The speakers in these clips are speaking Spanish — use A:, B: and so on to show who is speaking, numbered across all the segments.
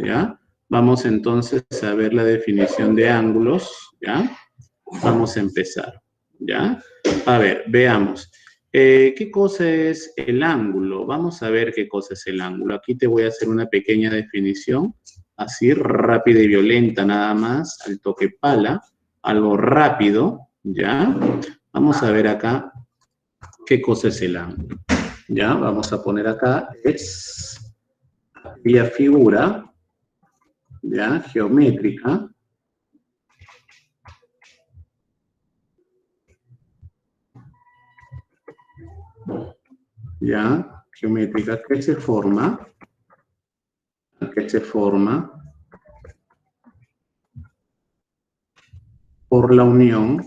A: ¿ya? Vamos entonces a ver la definición de ángulos, ¿ya? Vamos a empezar, ¿ya? A ver, veamos. ¿Qué cosa es el ángulo? Vamos a ver qué cosa es el ángulo. Aquí te voy a hacer una pequeña definición, así rápida y violenta nada más, al toque pala, algo rápido, ¿ya? Vamos a ver acá qué cosa es el ángulo. ¿Ya? Vamos a poner acá, es aquella figura, ¿ya? Geométrica, ¿ya? Geométrica que se forma por la unión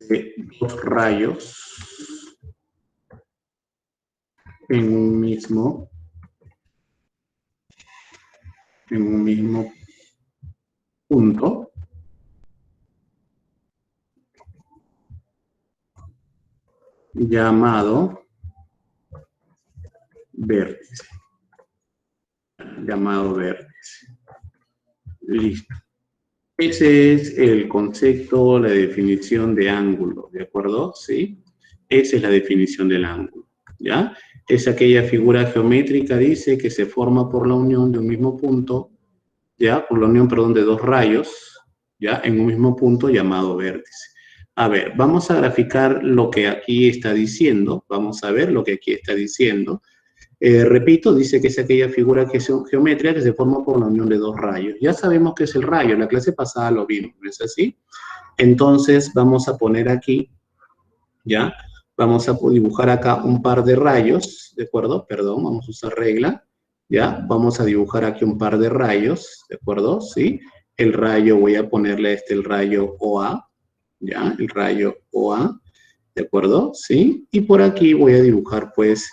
A: de dos rayos en un mismo punto llamado vértice. Listo. Ese es el concepto, la definición de ángulo, ¿de acuerdo? ¿Sí? Esa es la definición del ángulo, ¿ya? Es aquella figura geométrica, dice, que se forma por la unión de un mismo punto, ¿ya? Por la unión, perdón, de dos rayos, ¿ya? En un mismo punto llamado vértice. A ver, vamos a graficar lo que aquí está diciendo. Vamos a ver lo que aquí está diciendo. Repito, dice que es aquella figura que es geométrica que se forma por la unión de dos rayos. Ya sabemos qué es el rayo, en la clase pasada lo vimos, ¿no es así? Entonces vamos a poner aquí, ¿ya? Vamos a dibujar acá un par de rayos, ¿de acuerdo? Perdón, vamos a usar regla, ¿ya? Vamos a dibujar aquí un par de rayos, ¿de acuerdo? ¿Sí? El rayo, voy a ponerle el rayo OA, ¿ya? El rayo OA, ¿de acuerdo? ¿Sí? Y por aquí voy a dibujar, pues,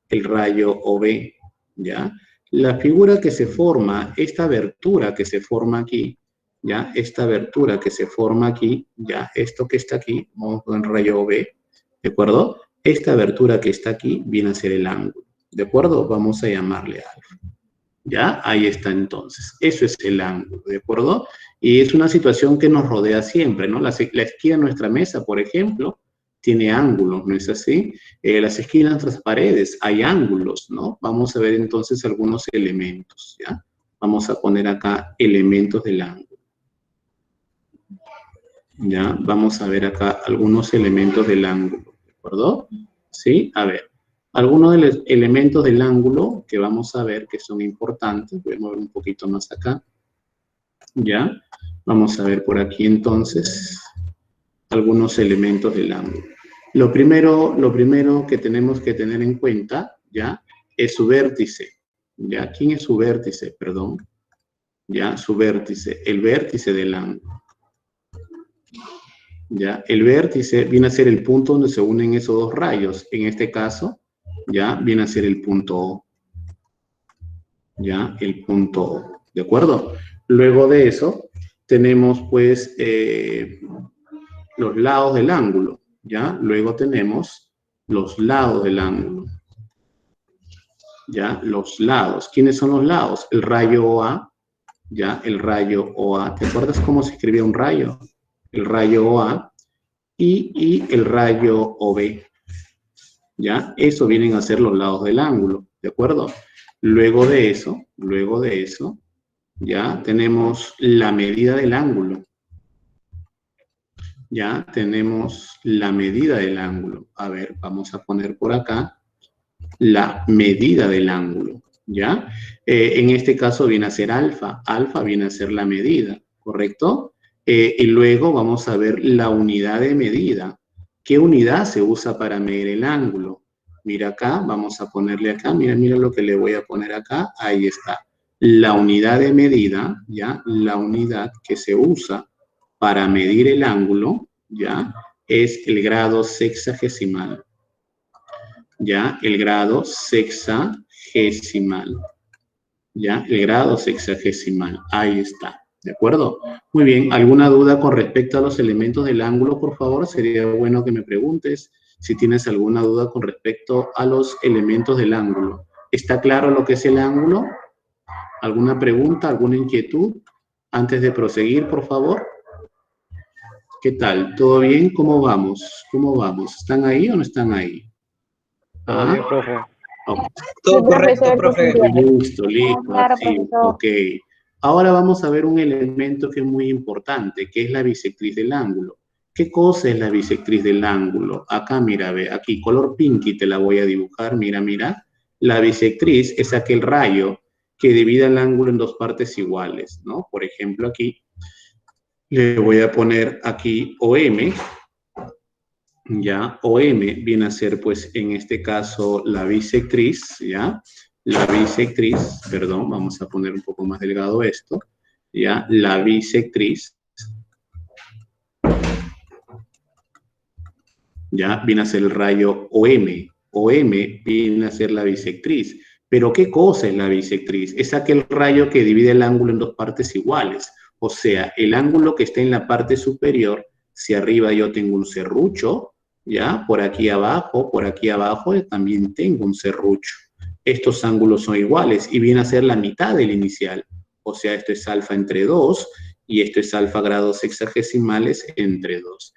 A: el rayo OB, ¿ya? La figura que se forma, esta abertura que se forma aquí, ¿ya? Esta abertura que se forma aquí, ¿ya? Esto que está aquí, vamos a poner rayo OB, ¿de acuerdo? Esta abertura que está aquí viene a ser el ángulo, ¿de acuerdo? Vamos a llamarle alfa, ¿ya? Ahí está entonces. Eso es el ángulo, ¿de acuerdo? Y es una situación que nos rodea siempre, ¿no? La esquina de nuestra mesa, por ejemplo, tiene ángulos, ¿no es así? Las esquinas de las paredes, hay ángulos, ¿no? Vamos a ver entonces algunos elementos, ¿ya? Vamos a poner acá elementos del ángulo. ¿Ya? Vamos a ver acá algunos elementos del ángulo, ¿de acuerdo? ¿Sí? A ver, algunos de los elementos del ángulo que vamos a ver que son importantes, voy a mover un poquito más acá, ¿ya? Vamos a ver por aquí entonces algunos elementos del ángulo. Lo primero que tenemos que tener en cuenta, ¿ya? Es su vértice, ¿ya? ¿Quién es su vértice? Perdón, ¿ya? Su vértice, el vértice del ángulo. ¿Ya? El vértice viene a ser el punto donde se unen esos dos rayos. En este caso, ya viene a ser el punto O. ¿Ya? El punto O. ¿De acuerdo? Luego de eso, tenemos pues los lados del ángulo. ¿Ya? Luego tenemos los lados del ángulo. ¿Ya? Los lados. ¿Quiénes son los lados? El rayo OA. ¿Ya? El rayo OA. ¿Te acuerdas cómo se escribía un rayo? El rayo OA. Y el rayo OB, ¿ya? Eso vienen a ser los lados del ángulo, ¿de acuerdo? Luego de eso, ya tenemos la medida del ángulo. Ya tenemos la medida del ángulo. A ver, vamos a poner por acá la medida del ángulo, ¿ya? En este caso viene a ser alfa. Alfa viene a ser la medida, ¿correcto? Y luego vamos a ver la unidad de medida. ¿Qué unidad se usa para medir el ángulo? Mira acá, vamos a ponerle acá, mira lo que le voy a poner acá, ahí está. La unidad de medida, ¿ya? La unidad que se usa para medir el ángulo, ¿ya? Es el grado sexagesimal, ¿ya? El grado sexagesimal, ¿ya? El grado sexagesimal, ahí está. ¿De acuerdo? Muy bien. ¿Alguna duda con respecto a los elementos del ángulo, por favor? Sería bueno que me preguntes si tienes alguna duda con respecto a los elementos del ángulo. ¿Está claro lo que es el ángulo? ¿Alguna pregunta, alguna inquietud? Antes de proseguir, por favor. ¿Qué tal? ¿Todo bien? ¿Cómo vamos? ¿Cómo vamos? ¿Están ahí o no están ahí?
B: Todo bien, profe.
A: Ok.
B: Todo correcto, profe.
A: Listo, listo.
C: Claro,
A: Sí,
C: profesor.
A: ok. Ahora vamos a ver un elemento que es muy importante, que es la bisectriz del ángulo. ¿Qué cosa es la bisectriz del ángulo? Acá, mira, ve, aquí, color pinky te la voy a dibujar, mira, mira. La bisectriz es aquel rayo que divide el ángulo en dos partes iguales, ¿no? Por ejemplo, aquí le voy a poner aquí OM, ¿ya? OM viene a ser, pues, en este caso, la bisectriz, ¿ya? La bisectriz, perdón, vamos a poner un poco más delgado esto, ¿ya? La bisectriz, ¿ya? Viene a ser el rayo OM. OM viene a ser la bisectriz. Pero, ¿qué cosa es la bisectriz? Es aquel rayo que divide el ángulo en dos partes iguales. O sea, el ángulo que está en la parte superior, si arriba yo tengo un serrucho, ¿ya? Por aquí abajo también tengo un serrucho. Estos ángulos son iguales y viene a ser la mitad del inicial. O sea, esto es alfa entre 2 y esto es alfa grados sexagesimales entre 2.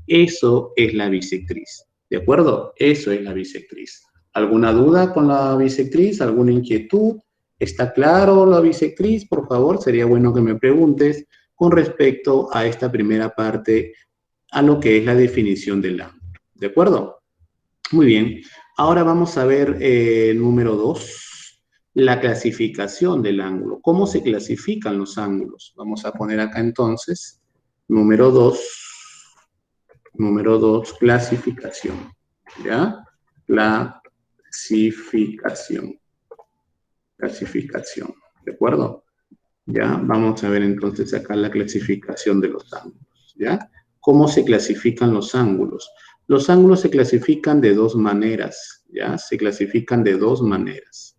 A: Eso es la bisectriz, ¿de acuerdo? Eso es la bisectriz. ¿Alguna duda con la bisectriz? ¿Alguna inquietud? ¿Está claro la bisectriz? Por favor, sería bueno que me preguntes con respecto a esta primera parte, a lo que es la definición del ángulo, ¿de acuerdo? Muy bien. Ahora vamos a ver número 2, la clasificación del ángulo. ¿Cómo se clasifican los ángulos? Vamos a poner acá entonces, número 2. Número 2, clasificación. ¿Ya? Clasificación. Clasificación. ¿De acuerdo? Ya, vamos a ver entonces acá la clasificación de los ángulos. ¿Ya? ¿Cómo se clasifican los ángulos? Los ángulos se clasifican de dos maneras. ¿Ya? Se clasifican de dos maneras.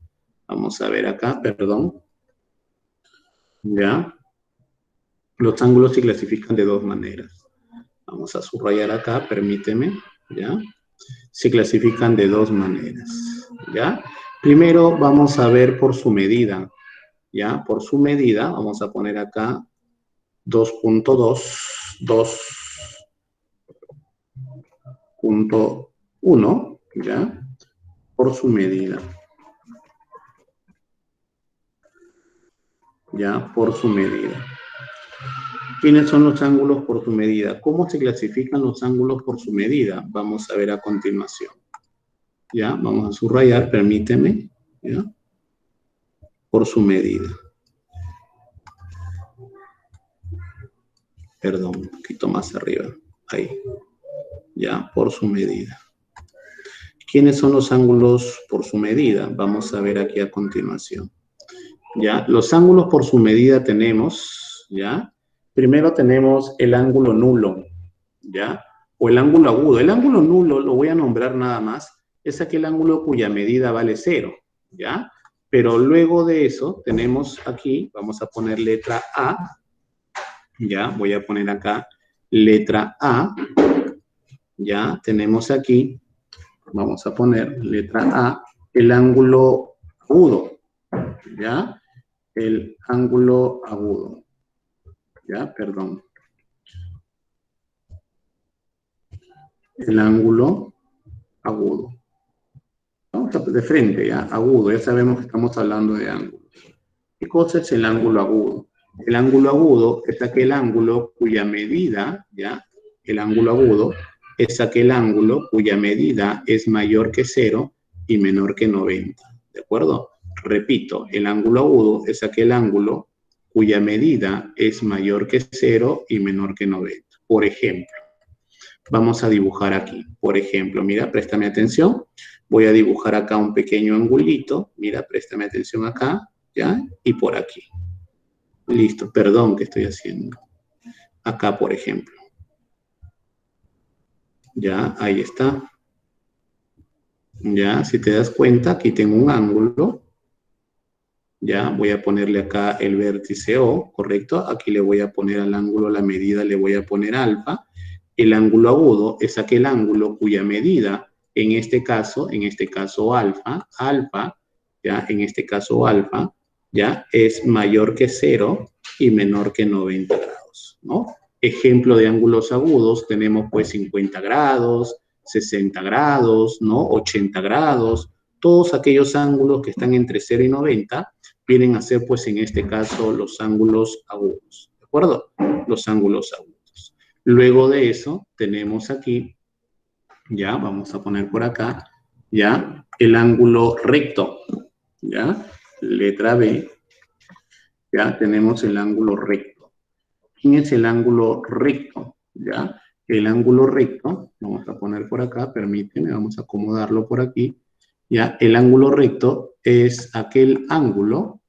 A: Vamos a ver acá, perdón. ¿Ya? Los ángulos se clasifican de dos maneras. Vamos a subrayar acá, permíteme, ¿ya? Se clasifican de dos maneras, ¿ya? Primero vamos a ver por su medida, ¿ya? Por su medida, vamos a poner acá 2.2, 2.1, ¿ya? Por su medida. ¿Ya? Por su medida. ¿Quiénes son los ángulos por su medida? ¿Cómo se clasifican los ángulos por su medida? Vamos a ver a continuación. ¿Ya? Vamos a subrayar, permíteme, ¿ya? Por su medida. Perdón, un poquito más arriba. Ahí. ¿Ya? Por su medida. ¿Quiénes son los ángulos por su medida? Vamos a ver aquí a continuación. ¿Ya? Los ángulos por su medida tenemos, ¿ya? Primero tenemos el ángulo nulo, ¿ya? O el ángulo agudo. El ángulo nulo, lo voy a nombrar nada más, es aquel ángulo cuya medida vale 0, ¿ya? Pero luego de eso tenemos aquí, vamos a poner letra A, ¿ya? Voy a poner acá letra A, ¿ya? Tenemos aquí, vamos a poner letra A, el ángulo agudo, ¿ya? El ángulo agudo. ¿Ya? Perdón. El ángulo agudo. Vamos de frente, ¿ya? Agudo. Ya sabemos que estamos hablando de ángulos. ¿Qué cosa es el ángulo agudo? El ángulo agudo es aquel ángulo cuya medida, ¿ya? El ángulo agudo es aquel ángulo cuya medida es mayor que 0 y menor que 90. ¿De acuerdo? Repito, el ángulo agudo es aquel ángulo cuya medida es mayor que 0 y menor que 90. Por ejemplo, vamos a dibujar aquí. Por ejemplo, mira, préstame atención. Voy a dibujar acá un pequeño angulito. Mira, préstame atención acá, ¿ya? Y por aquí. Listo, perdón, ¿qué estoy haciendo? Acá, por ejemplo. Ya, ahí está. Ya, si te das cuenta, aquí tengo un ángulo. Ya, voy a ponerle acá el vértice O, ¿correcto? Aquí le voy a poner al ángulo la medida, le voy a poner alfa. El ángulo agudo es aquel ángulo cuya medida, en este caso alfa, ya, en este caso alfa, ya, es mayor que 0 y menor que 90 grados, ¿no? Ejemplo de ángulos agudos, tenemos pues 50 grados, 60 grados, ¿no? 80 grados, todos aquellos ángulos que están entre 0 y 90 vienen a ser pues en este caso los ángulos agudos, ¿de acuerdo? Los ángulos agudos. Luego de eso tenemos aquí, ya, vamos a poner por acá, ya, el ángulo recto, ya, letra B, ya, tenemos el ángulo recto. ¿Quién es el ángulo recto? ¿Ya? El ángulo recto, vamos a poner por acá, permíteme, vamos a acomodarlo por aquí. ¿Ya? El ángulo recto es aquel ángulo,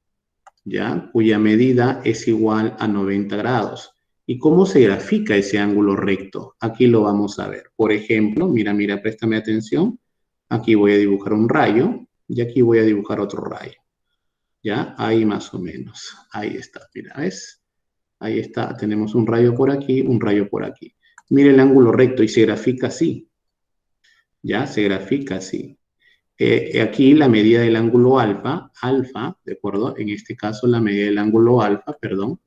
A: ¿ya? Cuya medida es igual a 90 grados. ¿Y cómo se grafica ese ángulo recto? Aquí lo vamos a ver. Por ejemplo, mira, mira, préstame atención. Aquí voy a dibujar un rayo y aquí voy a dibujar otro rayo. ¿Ya? Ahí más o menos. Ahí está, mira, ¿ves? Ahí está, tenemos un rayo por aquí, un rayo por aquí. Mire el ángulo recto y se grafica así. Ya, se grafica así. Aquí la medida del ángulo alfa, ¿de acuerdo? En este caso la medida del ángulo alfa, perdón.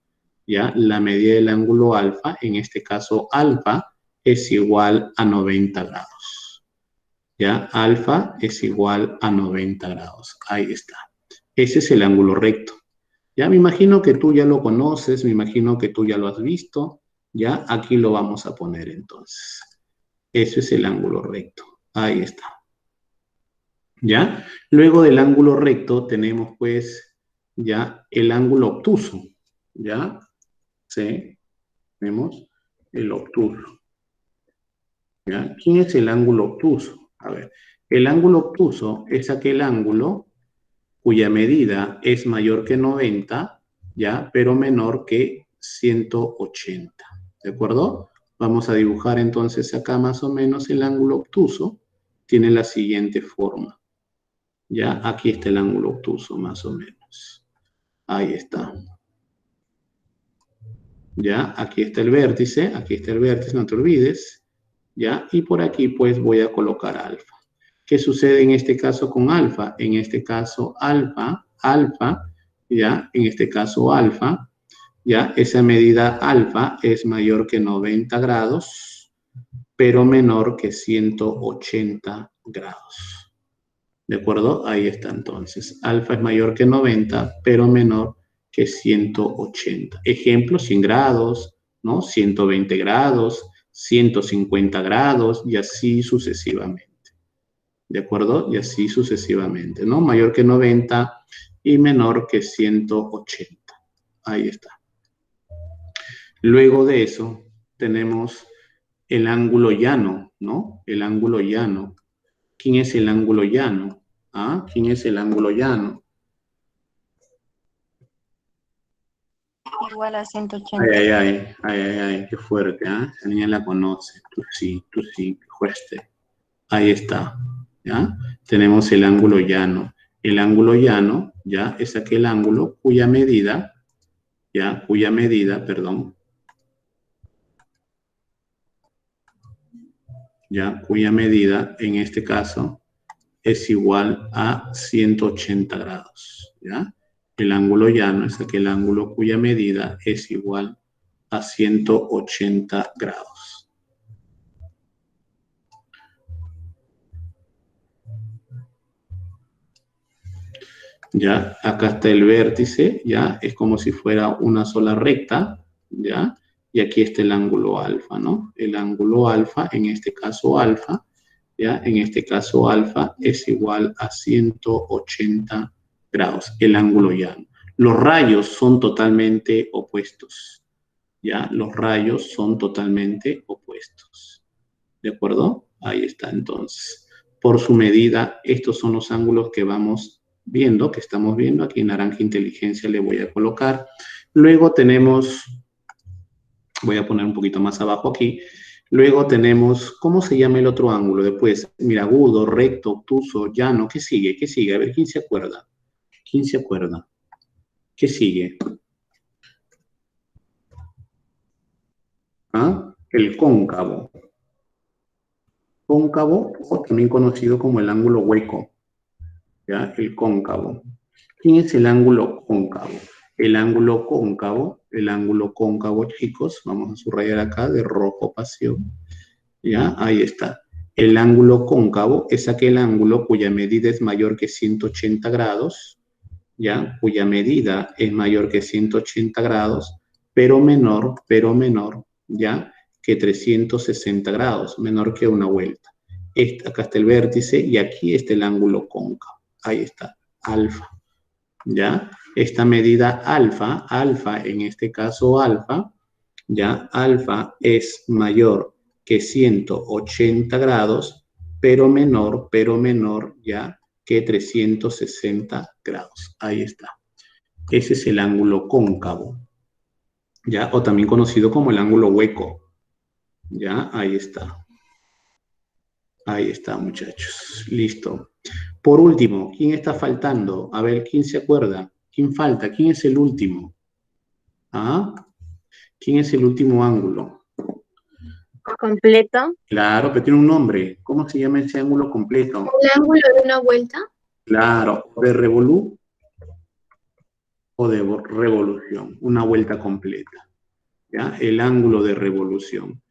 A: Ya, la medida del ángulo alfa, en este caso alfa, es igual a 90 grados. Ya, alfa es igual a 90 grados. Ahí está. Ese es el ángulo recto. Ya me imagino que tú ya lo conoces, me imagino que tú ya lo has visto. Ya, aquí lo vamos a poner entonces. Eso es el ángulo recto. Ahí está. ¿Ya? Luego del ángulo recto tenemos pues ya el ángulo obtuso. ¿Ya? Sí. Tenemos el obtuso. ¿Ya? ¿Quién es el ángulo obtuso? A ver, el ángulo obtuso es aquel ángulo cuya medida es mayor que 90, ¿ya? Pero menor que 180, ¿de acuerdo? Vamos a dibujar entonces acá más o menos el ángulo obtuso. Tiene la siguiente forma, ¿ya? Aquí está el ángulo obtuso más o menos. Ahí está. ¿Ya? Aquí está el vértice, no te olvides, ¿ya? Y por aquí pues voy a colocar alfa. ¿Qué sucede en este caso con alfa? En este caso alfa, ¿ya? En este caso alfa, ¿ya? Esa medida alfa es mayor que 90 grados, pero menor que 180 grados. ¿De acuerdo? Ahí está entonces. Alfa es mayor que 90, pero menor que 180. Ejemplo, 100 grados, ¿no? 120 grados, 150 grados y así sucesivamente. ¿De acuerdo? Y así sucesivamente, ¿no? Mayor que 90 y menor que 180. Ahí está. Luego de eso tenemos el ángulo llano, ¿no? El ángulo llano. ¿Quién es el ángulo llano? ¿Ah? ¿Quién es el ángulo llano?
B: Igual a 180.
A: Ay, qué fuerte, ¿ah? Esa niña la conoce. Tú sí, qué fuerte. Ahí está, ¿ya? Tenemos el ángulo llano. El ángulo llano, ¿ya? Es aquel ángulo cuya medida, ¿ya? Cuya medida, perdón, ¿ya? Cuya medida, en este caso, es igual a 180 grados, ¿ya? El ángulo llano es aquel ángulo cuya medida es igual a 180 grados. ¿Ya? Acá está el vértice, ¿ya? Es como si fuera una sola recta, ¿ya? Y aquí está el ángulo alfa, ¿no? El ángulo alfa, en este caso alfa, ¿ya? En este caso alfa es igual a 180 grados, el ángulo llano. Los rayos son totalmente opuestos, ¿ya? Los rayos son totalmente opuestos, ¿de acuerdo? Ahí está entonces. Por su medida, estos son los ángulos que vamos viendo, que estamos viendo. Aquí en naranja inteligencia le voy a colocar. Luego tenemos, voy a poner un poquito más abajo aquí. Luego tenemos, ¿cómo se llama el otro ángulo? Después, mira, agudo, recto, obtuso, llano. ¿Qué sigue? ¿Qué sigue? A ver, ¿quién se acuerda? ¿Quién se acuerda? ¿Qué sigue? ¿Ah? El cóncavo. Cóncavo, o también conocido como el ángulo hueco. ¿ya? El cóncavo. ¿Quién es el ángulo cóncavo? El ángulo cóncavo, chicos, vamos a subrayar acá de rojo pasión, ¿ya? Ahí está. El ángulo cóncavo es aquel ángulo cuya medida es mayor que 180 grados, ¿ya? Cuya medida es mayor que 180 grados, pero menor, ¿ya? Que 360 grados, menor que una vuelta. Acá está el vértice y aquí está el ángulo cóncavo. Ahí está, alfa, ¿ya? Esta medida alfa, en este caso alfa, ¿ya? Alfa es mayor que 180 grados, pero menor, ¿ya? Que 360 grados. Ahí está. Ese es el ángulo cóncavo, ¿ya? O también conocido como el ángulo hueco, ¿ya? Ahí está. Ahí está, muchachos. Listo. Por último, ¿quién está faltando? A ver, ¿quién se acuerda? ¿Quién falta? ¿Quién es el último? ¿Ah? ¿Quién es el último ángulo?
C: Completo.
A: Claro, pero tiene un nombre. ¿Cómo se llama ese ángulo completo?
C: ¿El ángulo de una vuelta?
A: Claro, de revolú o de revolución. Una vuelta completa. ¿Ya? El ángulo de revolución.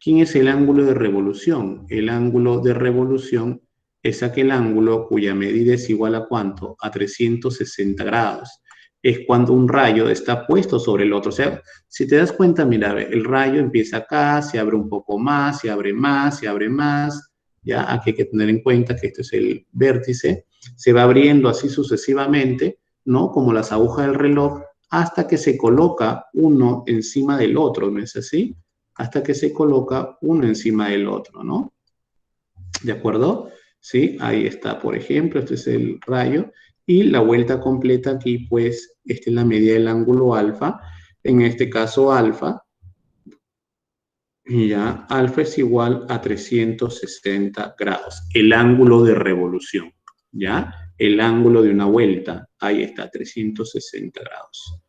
A: ¿Quién es el ángulo de revolución? El ángulo de revolución es aquel ángulo cuya medida es igual a ¿cuánto? A 360 grados. Es cuando un rayo está puesto sobre el otro. O sea, si te das cuenta, mira, el rayo empieza acá, se abre un poco más, se abre más, se abre más. Ya, aquí hay que tener en cuenta que este es el vértice. Se va abriendo así sucesivamente, ¿no? Como las agujas del reloj, hasta que se coloca uno encima del otro, ¿no es así? Hasta que se coloca uno encima del otro, ¿no? ¿De acuerdo? Sí, ahí está, por ejemplo, este es el rayo, y la vuelta completa aquí, pues, esta es la medida del ángulo alfa, en este caso alfa, y ya, alfa es igual a 360 grados, el ángulo de revolución, ¿ya? El ángulo de una vuelta, ahí está, 360 grados.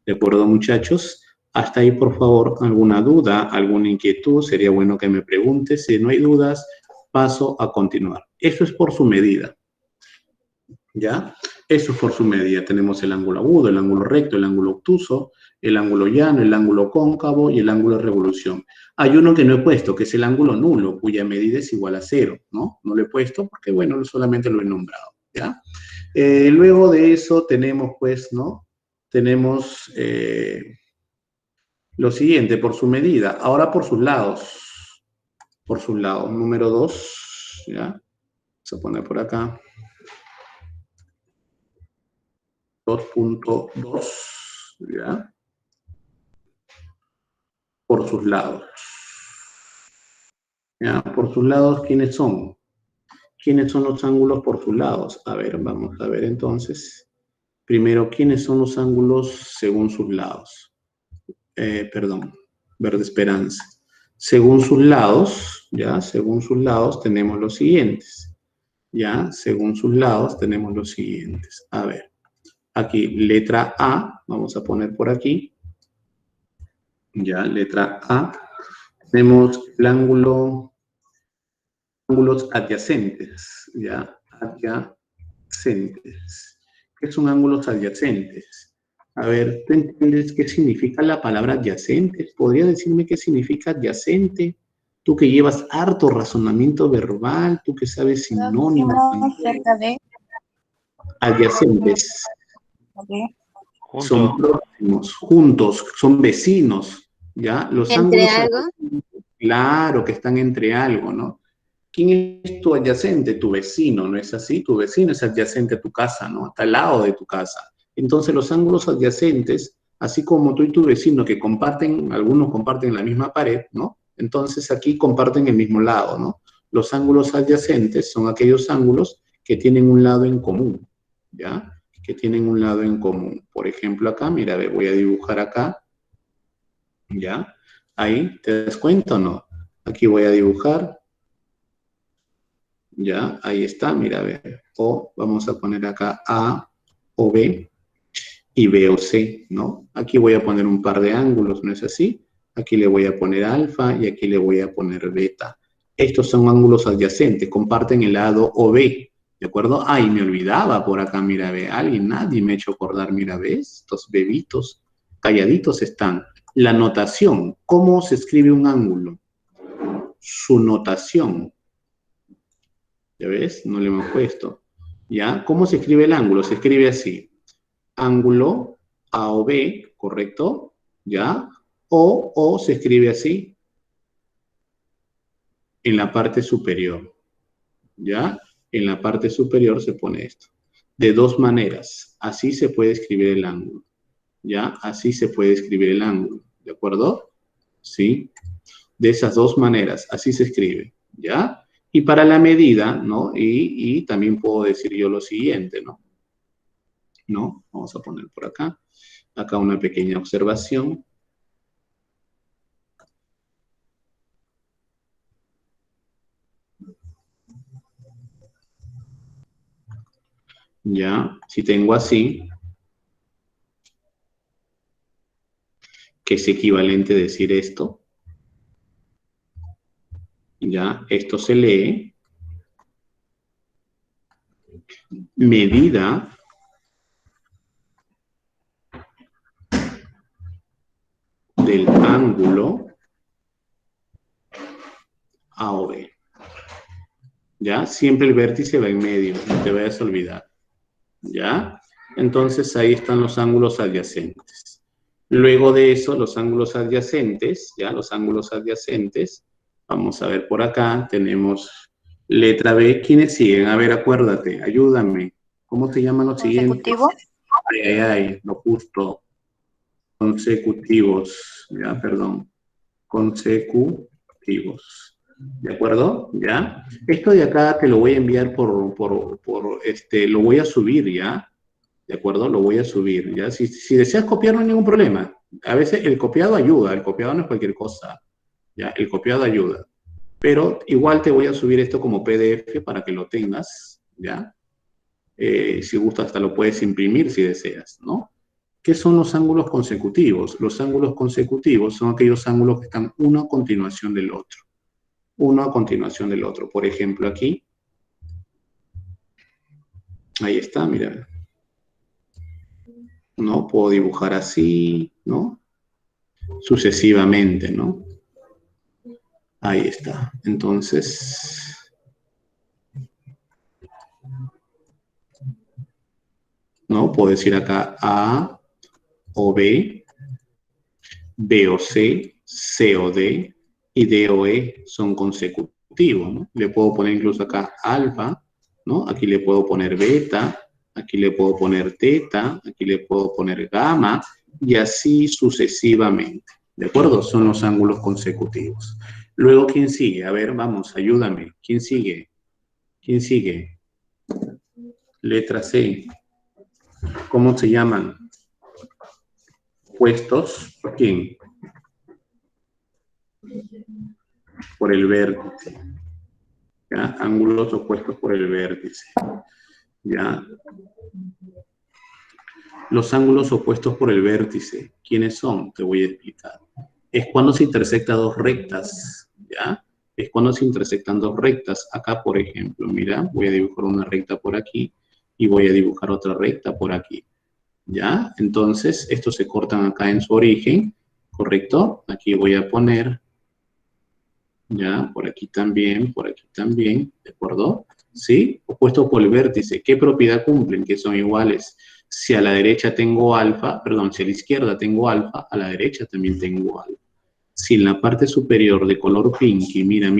A: ¿De acuerdo, muchachos? Hasta ahí, por favor, alguna duda, alguna inquietud, sería bueno que me preguntes. Si no hay dudas, paso a continuar. Eso es por su medida, ¿ya? Eso es por su medida. Tenemos el ángulo agudo, el ángulo recto, el ángulo obtuso, el ángulo llano, el ángulo cóncavo y el ángulo de revolución. Hay uno que no he puesto, que es el ángulo nulo, cuya medida es igual a 0, ¿no? No lo he puesto porque, bueno, solamente lo he nombrado, ¿ya? Luego de eso tenemos, pues, ¿no? Tenemos lo siguiente, por su medida. Ahora por sus lados. Por sus lados. Número 2, ¿ya? Vamos a poner por acá. 2.2, ¿ya? Por sus lados. ¿Ya? Por sus lados, ¿quiénes son? ¿Quiénes son los ángulos por sus lados? A ver, vamos a ver entonces. Primero, ¿quiénes son los ángulos según sus lados? Perdón, verde esperanza. Según sus lados, ¿ya? Según sus lados tenemos los siguientes. ¿Ya? Según sus lados tenemos los siguientes. A ver, aquí, letra A, vamos a poner por aquí. ¿Ya? Letra A. Tenemos el ángulos adyacentes, ¿ya? Adyacentes. ¿Qué son ángulos adyacentes? A ver, ¿tú entiendes qué significa la palabra adyacente? ¿Podría decirme qué significa adyacente? Tú que llevas harto razonamiento verbal, tú que sabes sinónimos.
D: Cerca de.
A: Adyacentes.
B: Junto.
A: Son próximos, juntos, son vecinos, ¿ya? Los
C: ¿Entre
A: ángulos,
C: algo?
A: claro que están entre algo, ¿no? ¿Quién es tu adyacente? Tu vecino, ¿no es así? Tu vecino es adyacente a tu casa, ¿no? Está al lado de tu casa. Entonces, los ángulos adyacentes, así como tú y tu vecino que comparten, algunos comparten la misma pared, ¿no? Entonces, aquí comparten el mismo lado, ¿no? Los ángulos adyacentes son aquellos ángulos que tienen un lado en común, ¿ya? Que tienen un lado en común. Por ejemplo, acá, mira, voy a dibujar acá, ¿ya? Ahí, ¿te das cuenta o no? Aquí voy a dibujar. Ya, ahí está, mira, a ver, o vamos a poner acá A o B y B o C, ¿no? Aquí voy a poner un par de ángulos, ¿no es así? Aquí le voy a poner alfa y aquí le voy a poner beta. Estos son ángulos adyacentes, comparten el lado OB, ¿De acuerdo? Ay, me olvidaba por acá, mira, ve, nadie me ha hecho acordar, mira, ves, estos bebitos calladitos están. La notación, ¿cómo se escribe un ángulo? Su notación. ¿Ya ves? No le hemos puesto. ¿Ya? ¿Cómo se escribe el ángulo? Se escribe así. Ángulo A o B, ¿correcto? ¿Ya? O se escribe así. En la parte superior. ¿Ya? En la parte superior se pone esto. De dos maneras. Así se puede escribir el ángulo. ¿Ya? Así se puede escribir el ángulo. ¿De acuerdo? ¿Sí? De esas dos maneras. Así se escribe. ¿Ya? Y para la medida, ¿no? Y también puedo decir yo lo siguiente, ¿no? ¿No? Vamos a poner por acá. Acá una pequeña observación. Ya, si tengo así, que es equivalente a decir esto, ya, esto se lee, medida del ángulo A o B. ¿Ya? Siempre el vértice va en medio, no te vayas a olvidar. ¿Ya? Entonces ahí están los ángulos adyacentes. Luego de eso, los ángulos adyacentes, ¿ya? Los ángulos adyacentes, vamos a ver por acá, tenemos letra B. ¿Quiénes siguen? A ver, acuérdate, ayúdame. ¿Cómo se llaman los siguientes?
B: Consecutivo.
A: Ay, lo justo. Consecutivos, ya, perdón. Consecutivos. ¿De acuerdo? ¿Ya? Esto de acá te lo voy a enviar lo voy a subir, ¿ya? ¿De acuerdo? Lo voy a subir, ¿ya? Si deseas copiar no hay ningún problema. A veces el copiado ayuda, el copiado no es cualquier cosa, ¿ya? El copiado ayuda. Pero igual te voy a subir esto como PDF para que lo tengas, ¿ya? Si gusta hasta lo puedes imprimir si deseas, ¿no? ¿Qué son los ángulos consecutivos? Los ángulos consecutivos son aquellos ángulos que están uno a continuación del otro. Uno a continuación del otro. Por ejemplo, aquí. Ahí está, mira. ¿No? Puedo dibujar así, ¿no? Sucesivamente, ¿no? Ahí está. Entonces, ¿no? Puedo decir acá A o B, B o C, C o D y D o E son consecutivos, ¿no? Le puedo poner incluso acá alfa, ¿no? Aquí le puedo poner beta, aquí le puedo poner teta, aquí le puedo poner gamma y así sucesivamente. ¿De acuerdo? Son los ángulos consecutivos. Luego, ¿quién sigue? A ver, vamos, ayúdame. ¿Quién sigue? ¿Quién sigue? Letra C. ¿Cómo se llaman? Puestos. ¿Por quién? Por el vértice. ¿Ya? Ángulos opuestos por el vértice. ¿Ya? Los ángulos opuestos por el vértice, ¿quiénes son? Te voy a explicar. Es cuando se intersectan dos rectas, ¿ya? Es cuando se intersectan dos rectas. Acá, por ejemplo, mira, voy a dibujar una recta por aquí y voy a dibujar otra recta por aquí, ¿ya? Entonces, estos se cortan acá en su origen, ¿correcto? Aquí voy a poner, ¿ya? Por aquí también, ¿de acuerdo? ¿Sí? Opuestos por el vértice. ¿Qué propiedad cumplen? Que son iguales. Si a la derecha tengo alfa, perdón, si a la izquierda tengo alfa, a la derecha también tengo alfa. Si en la parte superior de color pinky, mira,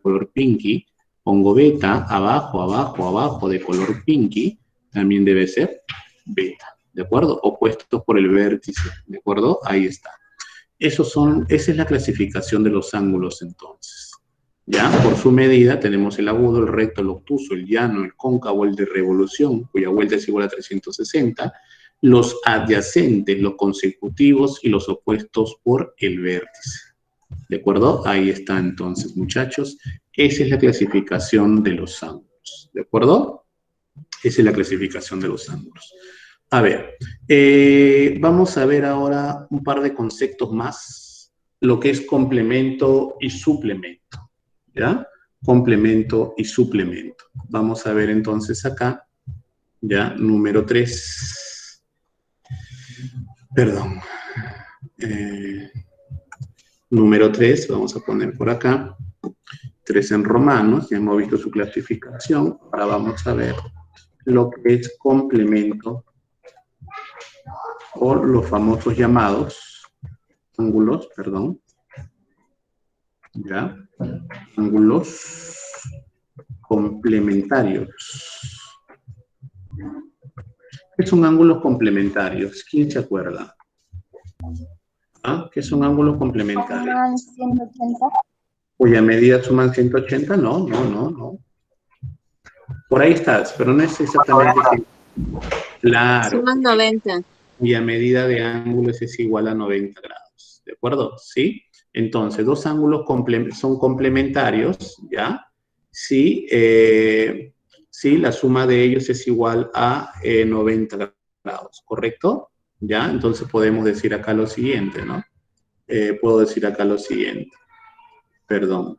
A: color pinky, pongo beta, abajo de color pinky, también debe ser beta, ¿de acuerdo? Opuestos por el vértice, ¿de acuerdo? Ahí está. Esa es la clasificación de los ángulos entonces. ¿Ya? Por su medida tenemos el agudo, el recto, el obtuso, el llano, el cóncavo, el de revolución, cuya vuelta es igual a 360, los adyacentes, los consecutivos y los opuestos por el vértice. ¿De acuerdo? Ahí está entonces, muchachos. Esa es la clasificación de los ángulos. ¿De acuerdo? Esa es la clasificación de los ángulos. A ver, vamos a ver ahora un par de conceptos más, lo que es complemento y suplemento. ¿Ya? complemento y suplemento. Vamos a ver entonces acá, ya, número 3. Perdón. Número 3, vamos a poner por acá. 3 en romanos, ya hemos visto su clasificación. Ahora vamos a ver lo que es complemento o los famosos llamados ángulos, perdón. Ya, ángulos complementarios. ¿Qué son ángulos complementarios? ¿Quién se acuerda? ¿Ah? ¿Qué son ángulos complementarios?
B: Suman 180.
A: ¿Cuya medida suman 180? No, no, no, no. Por ahí estás, pero no es exactamente así. Claro.
C: Suman 90.
A: Cuya medida de ángulos es igual a 90 grados. ¿De acuerdo? ¿Sí? Entonces, dos ángulos son complementarios, ¿ya? Sí, sí, la suma de ellos es igual a 90 grados, ¿correcto? ¿Ya? Entonces podemos decir acá lo siguiente, ¿no? Puedo decir acá lo siguiente. Perdón.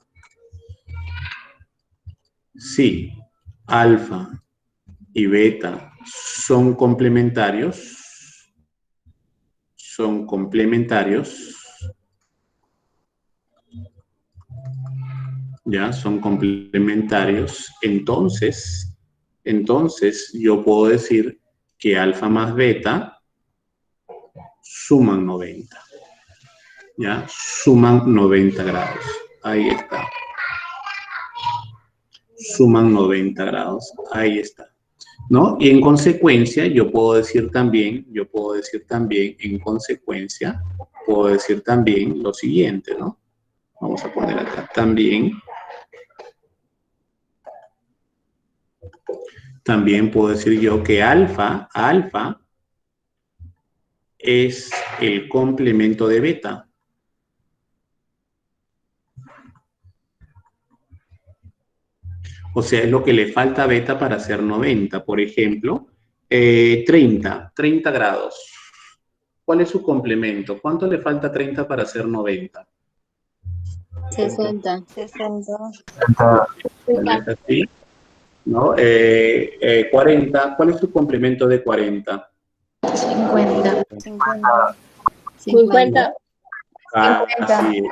A: Sí, alfa y beta son complementarios, ya, son complementarios, entonces yo puedo decir que alfa más beta suman 90, ya, suman 90 grados, ahí está, suman 90 grados, ahí está, ¿no? Y en consecuencia, yo puedo decir también, en consecuencia, puedo decir también lo siguiente, ¿no? Vamos a poner acá también puedo decir yo que alfa es el complemento de beta. O sea, es lo que le falta a beta para hacer 90. Por ejemplo, 30 grados. ¿Cuál es su complemento? ¿Cuánto le falta a 30 para hacer 90?
C: 60.
B: 60.
A: ¿Es así? ¿No? 40. ¿Cuál es su complemento de 40?
B: 50.
C: 50.
A: Ah, así es.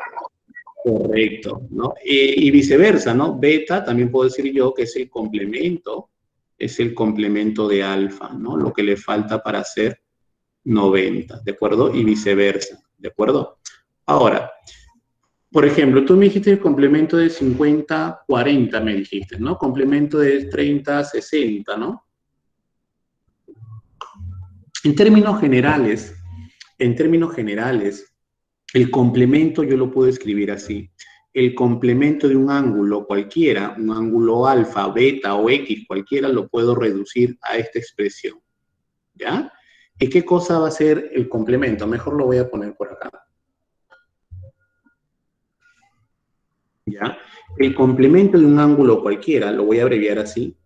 A: Correcto, ¿no? Y viceversa, ¿no? Beta, también puedo decir yo que es el complemento de alfa, ¿no? Lo que le falta para hacer 90, ¿de acuerdo? Y viceversa, ¿de acuerdo? Ahora, por ejemplo, tú me dijiste el complemento de 50, 40, me dijiste, ¿no? Complemento de 30, 60, ¿no? En términos generales, el complemento yo lo puedo escribir así. El complemento de un ángulo cualquiera, un ángulo alfa, beta o x, cualquiera, lo puedo reducir a esta expresión. ¿Ya? ¿Y qué cosa va a ser el complemento? Mejor lo voy a poner por acá. ¿Ya? El complemento de un ángulo cualquiera, lo voy a abreviar así.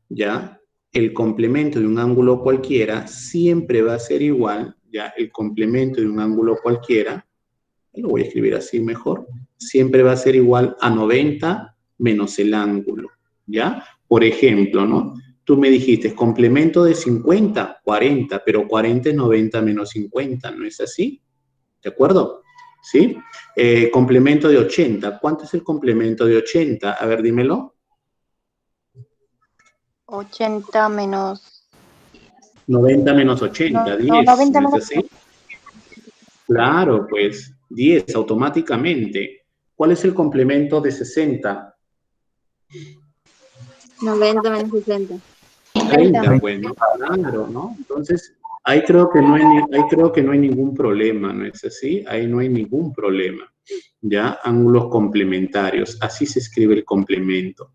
A: ¿Ya? El complemento de un ángulo cualquiera siempre va a ser igual, ¿ya? El complemento de un ángulo cualquiera, lo voy a escribir así mejor, siempre va a ser igual a 90 menos el ángulo, ¿ya? Por ejemplo, ¿no? Tú me dijiste, complemento de 50, 40, pero 40 es 90 menos 50, ¿no es así? ¿De acuerdo? ¿Sí? Complemento de 80, ¿cuánto es el complemento de 80? A ver, dímelo.
B: 80 menos...
A: 90 menos 80, 10,
B: 90
A: ¿no es
B: menos...
A: así? Claro, pues 10 automáticamente. ¿Cuál es el complemento de 60?
C: 90 menos 60.
A: 30, bueno, claro, ¿no? Entonces, ahí creo que no hay ningún problema, ¿no es así? Ahí no hay ningún problema, ¿ya? Ángulos complementarios, así se escribe el complemento,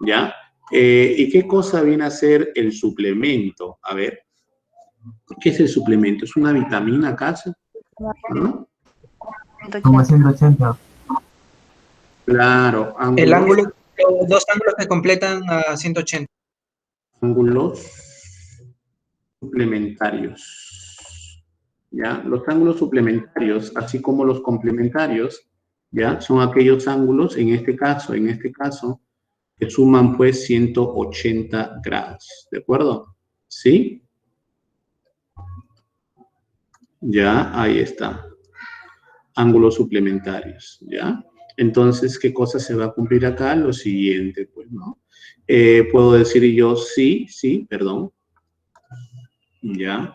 A: ¿ya? ¿Y qué cosa viene a ser el suplemento? A ver, ¿qué es el suplemento? ¿Es una vitamina acaso? ¿No?
D: Como 180.
A: Claro,
E: El ángulo, los dos ángulos que completan a 180.
A: ángulos suplementarios. ¿Ya? Los ángulos suplementarios, así como los complementarios, ¿ya? Son aquellos ángulos, en este caso, que suman pues 180 grados, ¿de acuerdo? ¿Sí? Ya, ahí está. Ángulos suplementarios, ¿ya? Entonces, ¿qué cosa se va a cumplir acá? Lo siguiente, pues, ¿no? Puedo decir yo sí, perdón. ¿Ya?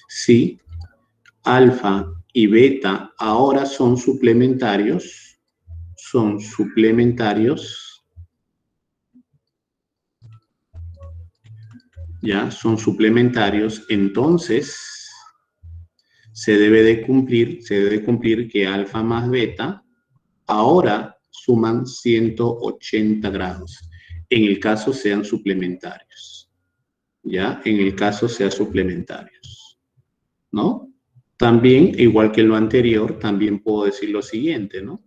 A: Sí, alfa y beta ahora son suplementarios. Son suplementarios. ¿Ya? Son suplementarios. Entonces, se debe de cumplir que alfa más beta ahora suman 180 grados. En el caso sean suplementarios. ¿Ya? En el caso sean suplementarios. ¿No? También, igual que lo anterior, también puedo decir lo siguiente, ¿no?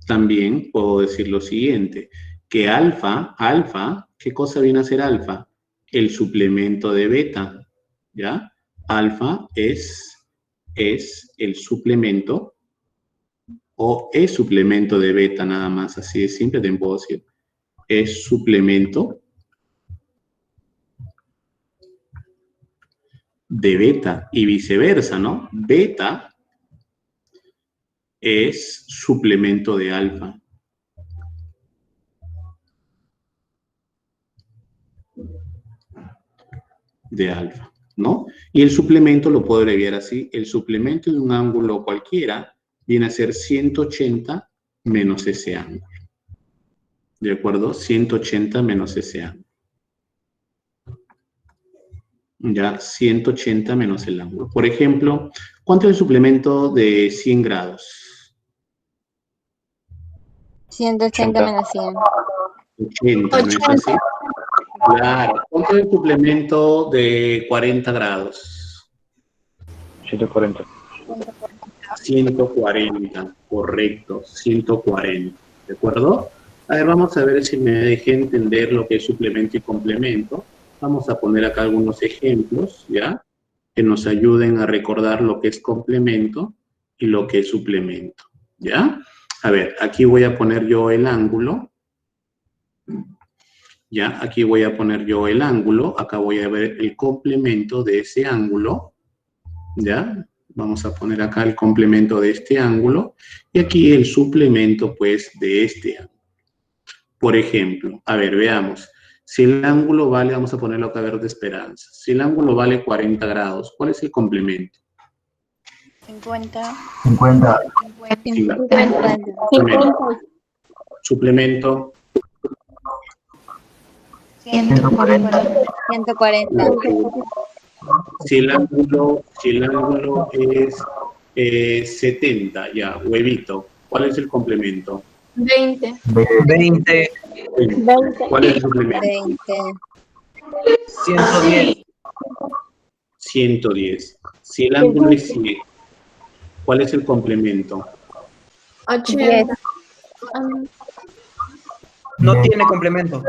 A: También puedo decir lo siguiente, que alfa, ¿qué cosa viene a ser alfa? El suplemento de beta, ¿ya? Alfa es el suplemento o es suplemento de beta nada más, así de simple te puedo decir. Es suplemento de beta y viceversa, ¿no? Beta es suplemento de alfa. De alfa, ¿no? Y el suplemento lo puedo abreviar así. El suplemento de un ángulo cualquiera viene a ser 180 menos ese ángulo. ¿De acuerdo? 180 menos ese ángulo. Ya, 180 menos el ángulo. Por ejemplo, ¿cuánto es el suplemento de 100 grados?
C: 180 menos 100.
A: 80, ¿no es así? Claro. ¿Cuánto es el suplemento de 40 grados?
F: 140.
A: 140, correcto, 140, ¿de acuerdo? A ver, vamos a ver si me dejé entender lo que es suplemento y complemento. Vamos a poner acá algunos ejemplos, ¿ya? Que nos ayuden a recordar lo que es complemento y lo que es suplemento, ¿ya? A ver, aquí voy a poner yo el ángulo. Ya, aquí voy a poner yo el ángulo. Acá voy a ver el complemento de ese ángulo. ¿Ya? Vamos a poner acá el complemento de este ángulo. Y aquí el suplemento, pues, de este ángulo. Por ejemplo, a ver, veamos. Si el ángulo vale, vamos a ponerlo acá verde esperanza. Si el ángulo vale 40 grados, ¿cuál es el complemento?
B: 50.
D: 50.
B: 50.
A: Suplemento.
B: 140.
C: 140.
A: Si el ángulo es 70, ya, huevito, ¿cuál es el complemento?
G: 20.
E: 20,
A: ¿Cuál es el suplemento?
C: 20.
E: 110,
A: 110. Si el ángulo es 100, ¿cuál es el complemento?
G: 80.
E: no tiene complemento.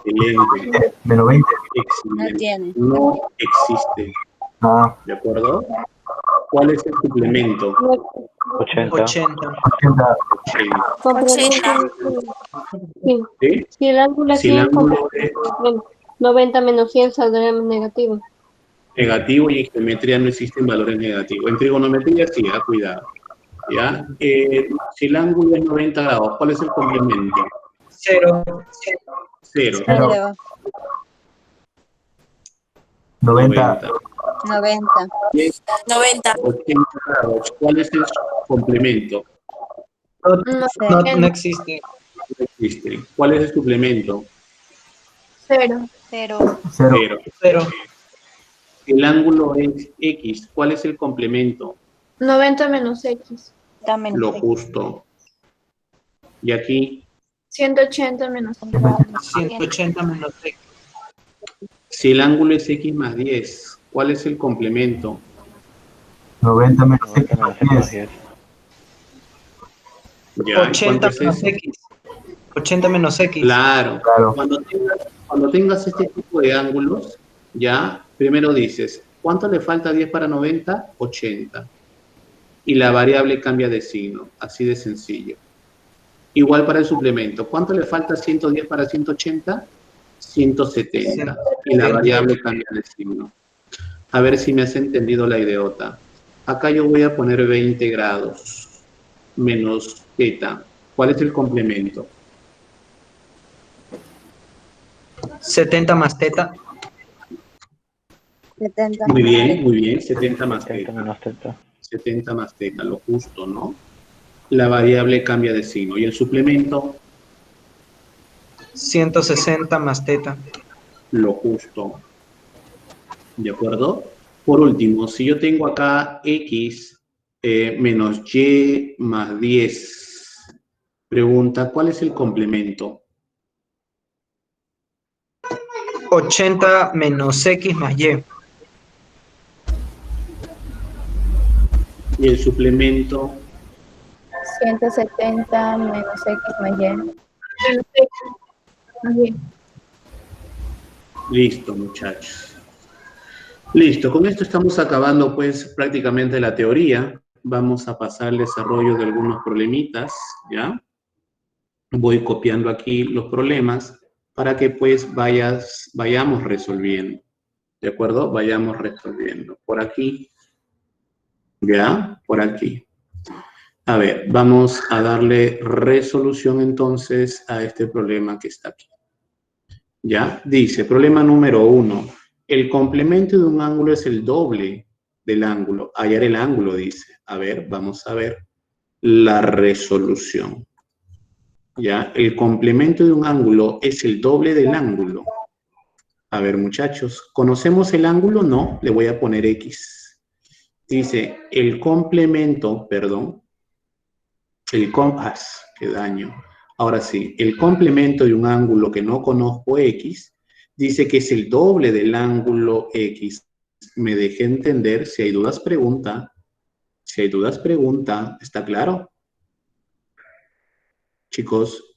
G: Tiene.
A: Excelente.
D: Menos 20.
C: No
A: Excelente.
C: tiene.
A: No existe.
D: No.
A: ¿De acuerdo? ¿Cuál es el suplemento?
F: 80.
E: 80,
D: 80.
A: ¿Sí?
G: Si el ángulo es
A: Si el
G: 100,
A: ángulo es
G: 90 menos 100 saldrá negativo.
A: negativo y en geometría no existen valores negativos. En trigonometría sí, cuidado. ¿Ya? Si el ángulo es 90 grados, ¿cuál es el complemento?
E: 0,
A: 0.
C: 0.
D: 90.
C: 90.
B: 90.
A: 80 grados, ¿cuál es el complemento?
E: no existe.
A: No existe. ¿Cuál es el suplemento?
G: 0.
B: 0.
D: 0.
E: 0,
A: Si el ángulo es X, ¿cuál es el complemento?
G: 90 menos X.
A: Lo justo. Y aquí,
G: 180 menos
E: 180 menos X,
A: si el ángulo es X más 10, ¿cuál es el complemento?
D: 90 menos
F: 90
D: X
F: menos
D: más 10.
F: 10.
A: Ya,
E: 80
A: ¿cuánto es
E: menos
A: eso?
E: X, 80 menos X,
A: Claro.
D: Claro.
A: Cuando tengas este tipo de ángulos, ya, primero dices, ¿cuánto le falta a 10 para 90? 80. y la variable cambia de signo, así de sencillo. Igual para el suplemento. ¿Cuánto le falta 110 para 180? 170. Y la variable cambia de signo. A ver si me has entendido la ideota. Acá yo voy a poner 20 grados menos θ. ¿Cuál es el complemento?
E: 70 más teta.
C: 70.
A: Muy bien. 70 más
F: 70
A: θ.
F: menos teta.
A: 70 más θ, lo justo, ¿no? La variable cambia de signo. ¿Y el suplemento?
E: 160 más teta.
A: Lo justo. ¿De acuerdo? Por último, si yo tengo acá x menos y más 10, pregunta, ¿cuál es el complemento?
E: 80 menos x más y.
A: Y el suplemento,
B: 170 menos X más Y.
G: Menos X más Y.
A: listo, muchachos. Listo, con esto estamos acabando pues prácticamente la teoría. Vamos a pasar al desarrollo de algunos problemitas, ¿ya? Voy copiando aquí los problemas para que pues vayamos resolviendo, ¿de acuerdo? Vayamos resolviendo. Por aquí, ¿ya? Por aquí. A ver, vamos a darle resolución entonces a este problema que está aquí. ¿Ya? Dice, problema número 1. El complemento de un ángulo es el doble del ángulo. Hallar el ángulo, dice. A ver, vamos a ver la resolución. ¿Ya? El complemento de un ángulo es el doble del ángulo. A ver, muchachos, ¿conocemos el ángulo? No, le voy a poner X. Dice, el complemento, perdón, qué daño. Ahora sí, el complemento de un ángulo que no conozco X, dice que es el doble del ángulo X. Me dejé entender. Si hay dudas, pregunta. Si hay dudas, pregunta. ¿Está claro? Chicos,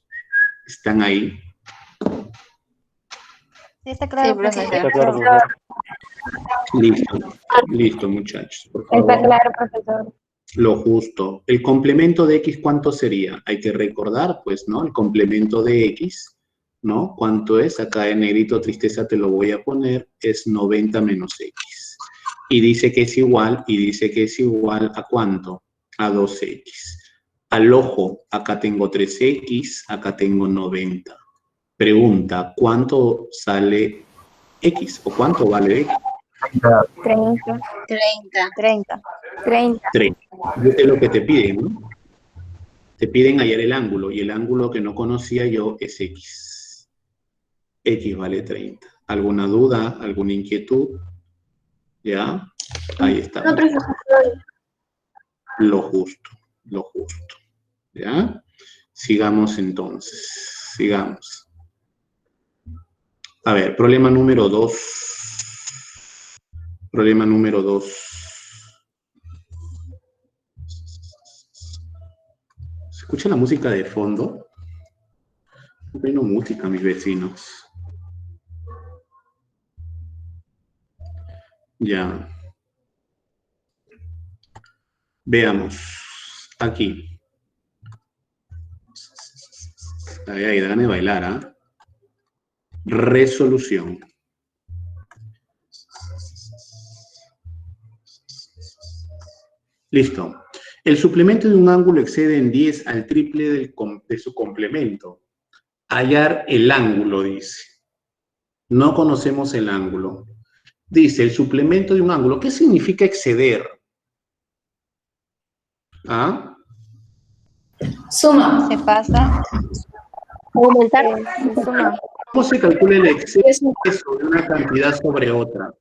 A: ¿están ahí?
B: Sí, está
C: Sí,
B: claro,
C: profesor.
F: Está claro, profesor.
A: Listo, listo, muchachos. Por favor.
G: Está claro, profesor.
A: Lo justo. ¿El complemento de X cuánto sería? Hay que recordar, pues, ¿no? El complemento de X, ¿no? ¿Cuánto es? Acá en negrito tristeza te lo voy a poner. Es 90 menos X. Y dice que es igual, ¿a cuánto? A 2X. Al ojo, acá tengo 3X, acá tengo 90. Pregunta, ¿cuánto sale X? ¿O cuánto vale X?
D: 30.
C: 30.
B: 30.
G: 30.
A: 30. Es lo que te piden, ¿no? Te piden hallar el ángulo, y el ángulo que no conocía yo es X. X vale 30. ¿Alguna duda? ¿Alguna inquietud? ¿Ya? Ahí está.
G: No, profesor.
A: Lo justo, lo justo. ¿Ya? Sigamos entonces. Sigamos. A ver, problema número 2. Problema número 2. ¿Se escucha la música de fondo? No tengo música, mis vecinos. Ya. Veamos. Aquí. Ahí, dan de bailar, ¿ah? Resolución. Listo. El suplemento de un ángulo excede en 10 al triple de su complemento. Hallar el ángulo, dice. No conocemos el ángulo. Dice, el suplemento de un ángulo. ¿Qué significa exceder? ¿Ah?
G: Suma.
B: Se pasa.
G: Aumentar.
B: Se suma.
A: ¿Cómo se calcula el exceso de una cantidad sobre otra?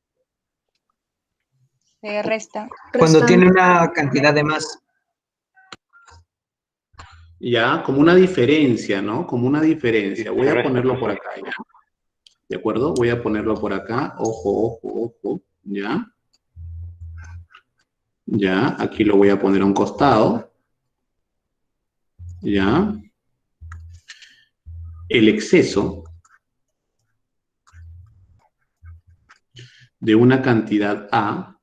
B: Se resta.
E: Cuando
G: Restante.
E: tiene una cantidad de más.
A: Ya, como una diferencia, ¿no? Como una diferencia. Voy a
F: Resta,
A: ponerlo por
F: profesor.
A: acá, ¿ya? ¿De acuerdo? Voy a ponerlo por acá. Ojo, ojo, ojo. ¿Ya? Ya, aquí lo voy a poner a un costado. ¿Ya? El exceso de una cantidad A,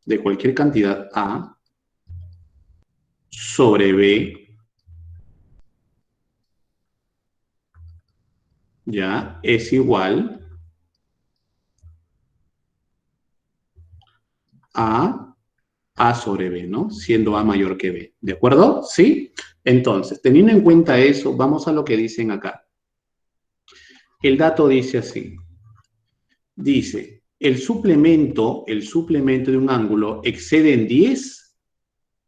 A: de cualquier cantidad A, sobre B, ya, es igual a sobre B, ¿no? Siendo A mayor que B, ¿de acuerdo? ¿Sí? Entonces, teniendo en cuenta eso, vamos a lo que dicen acá. El dato dice así. Dice, el suplemento de un ángulo excede en 10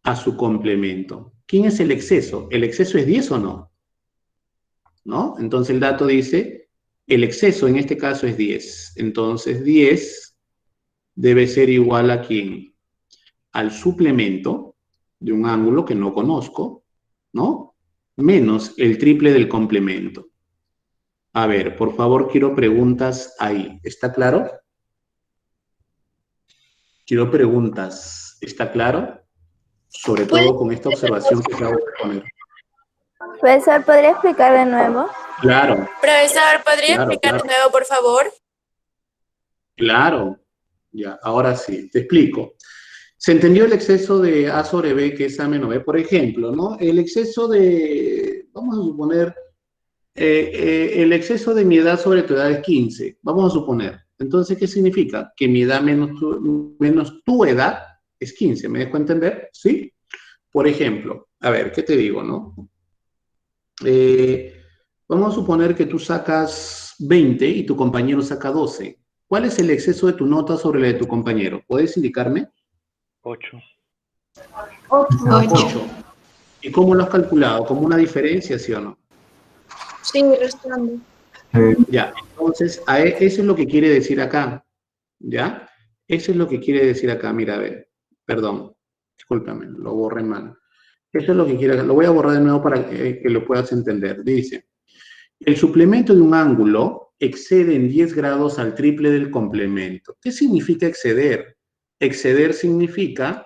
A: a su complemento. ¿Quién es el exceso? ¿El exceso es 10 o no? ¿No? Entonces el dato dice, el exceso en este caso es 10. Entonces 10 debe ser igual a ¿quién? Al suplemento de un ángulo que no conozco, ¿no? Menos el triple del complemento. A ver, por favor, quiero preguntas ahí. ¿Está claro? Quiero preguntas. ¿Está claro? Sobre todo con esta observación que acabo de poner.
B: Profesor, ¿podría explicar de nuevo?
A: Claro.
H: Profesor, ¿podría explicar de nuevo, por favor?
A: Claro. Ya, ahora sí, te explico. Se entendió el exceso de A sobre B, que es A menos B, por ejemplo, ¿no? El exceso de, vamos a suponer, el exceso de mi edad sobre tu edad es 15, vamos a suponer. Entonces, ¿qué significa? Que mi edad menos tu edad es 15, ¿me dejo entender? ¿Sí? Por ejemplo, a ver, ¿qué te digo, no? Vamos a suponer que tú sacas 20 y tu compañero saca 12. ¿Cuál es el exceso de tu nota sobre la de tu compañero? ¿Puedes indicarme?
F: 8.
A: 8. ¿Y cómo lo has calculado? ¿Como una diferencia, sí o no?
G: Sí, responde.
A: Ya, entonces, eso es lo que quiere decir acá. ¿Ya? Eso es lo que quiere decir acá. Mira, a ver, perdón, discúlpame, lo borré mal. Eso es lo que quiere, lo voy a borrar de nuevo para que lo puedas entender. Dice, el suplemento de un ángulo excede en 10 grados al triple del complemento. ¿Qué significa exceder? Exceder significa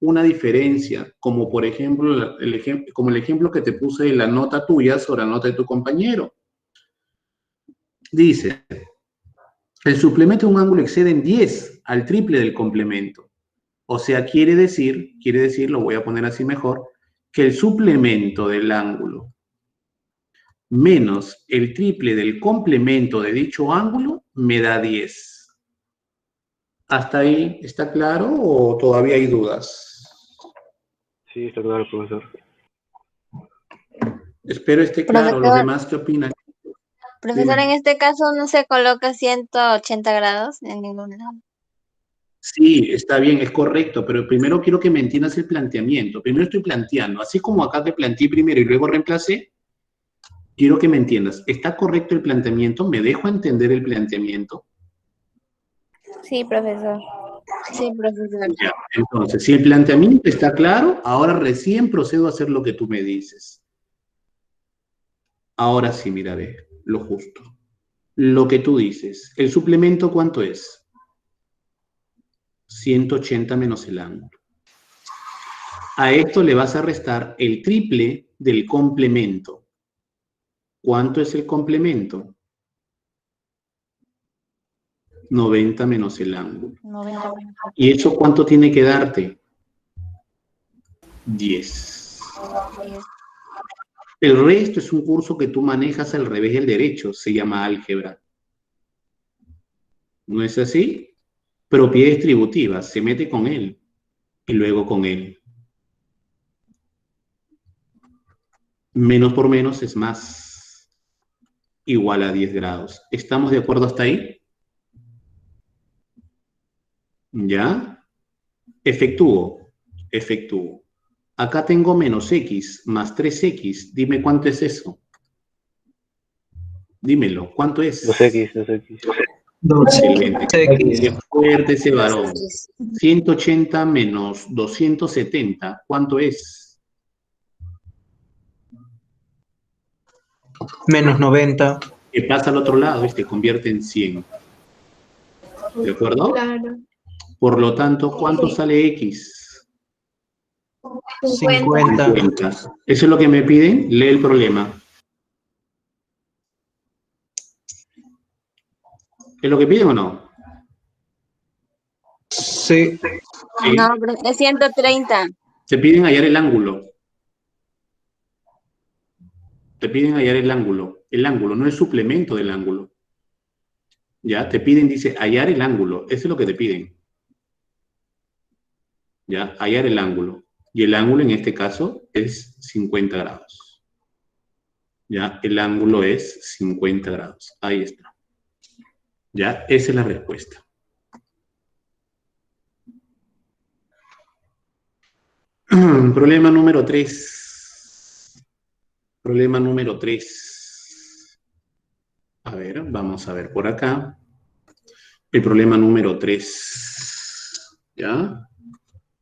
A: una diferencia, como por ejemplo, como el ejemplo que te puse de la nota tuya sobre la nota de tu compañero. Dice, el suplemento de un ángulo excede en 10 al triple del complemento. O sea, quiere decir, lo voy a poner así mejor, que el suplemento del ángulo menos el triple del complemento de dicho ángulo me da 10. ¿Hasta ahí está claro o todavía hay dudas?
F: Sí, está claro, profesor.
A: Espero esté claro. ¿Los demás qué opinan?
C: Profesor,
A: Dime.
C: en este caso no se coloca 180 grados en ningún lado.
A: Sí, está bien, es correcto, pero primero quiero que me entiendas el planteamiento. Primero estoy planteando, así como acá te planteé primero y luego reemplacé, quiero que me entiendas. ¿Está correcto el planteamiento? ¿Me dejo entender el planteamiento?
B: Sí, profesor.
C: Sí, profesor.
A: Ya, entonces, si el planteamiento está claro, ahora recién procedo a hacer lo que tú me dices. Ahora sí, mira, ve, lo justo. Lo que tú dices. ¿El suplemento cuánto es? 180 menos el ángulo. A esto le vas a restar el triple del complemento. ¿Cuánto es el complemento? 90 menos el ángulo.
C: 90.
A: ¿Y eso cuánto tiene que darte? 10. El resto es un curso que tú manejas al revés del derecho, se llama álgebra. ¿No es así? Propiedad distributiva, se mete con él y luego con él. Menos por menos es más, igual a 10 grados. ¿Estamos de acuerdo hasta ahí? ¿Ya? Efectúo. Acá tengo menos x más 3x. Dime cuánto es eso. Dímelo, ¿cuánto es?
F: 2x, 2x.
E: 12.
A: Excelente. Qué fuerte ese varón. 180 menos 270, ¿cuánto es?
E: Menos 90.
A: Que pasa al otro lado y se convierte en 100. ¿De acuerdo?
G: Claro.
A: Por lo tanto, ¿cuánto sale x?
E: 50.
A: 50. ¿Eso es lo que me piden? Lee el problema. ¿Es lo que piden o no?
E: Sí.
C: No, es 130.
A: Te piden hallar el ángulo. Te piden hallar el ángulo. El ángulo, no el suplemento del ángulo. Ya, te piden, dice, hallar el ángulo. Eso es lo que te piden. Ya, hallar el ángulo. Y el ángulo en este caso es 50 grados. Ya, el ángulo es 50 grados. Ahí está. Ya, esa es la respuesta. Problema número 3. Problema número 3. A ver, vamos a ver por acá. El problema número 3. ¿Ya?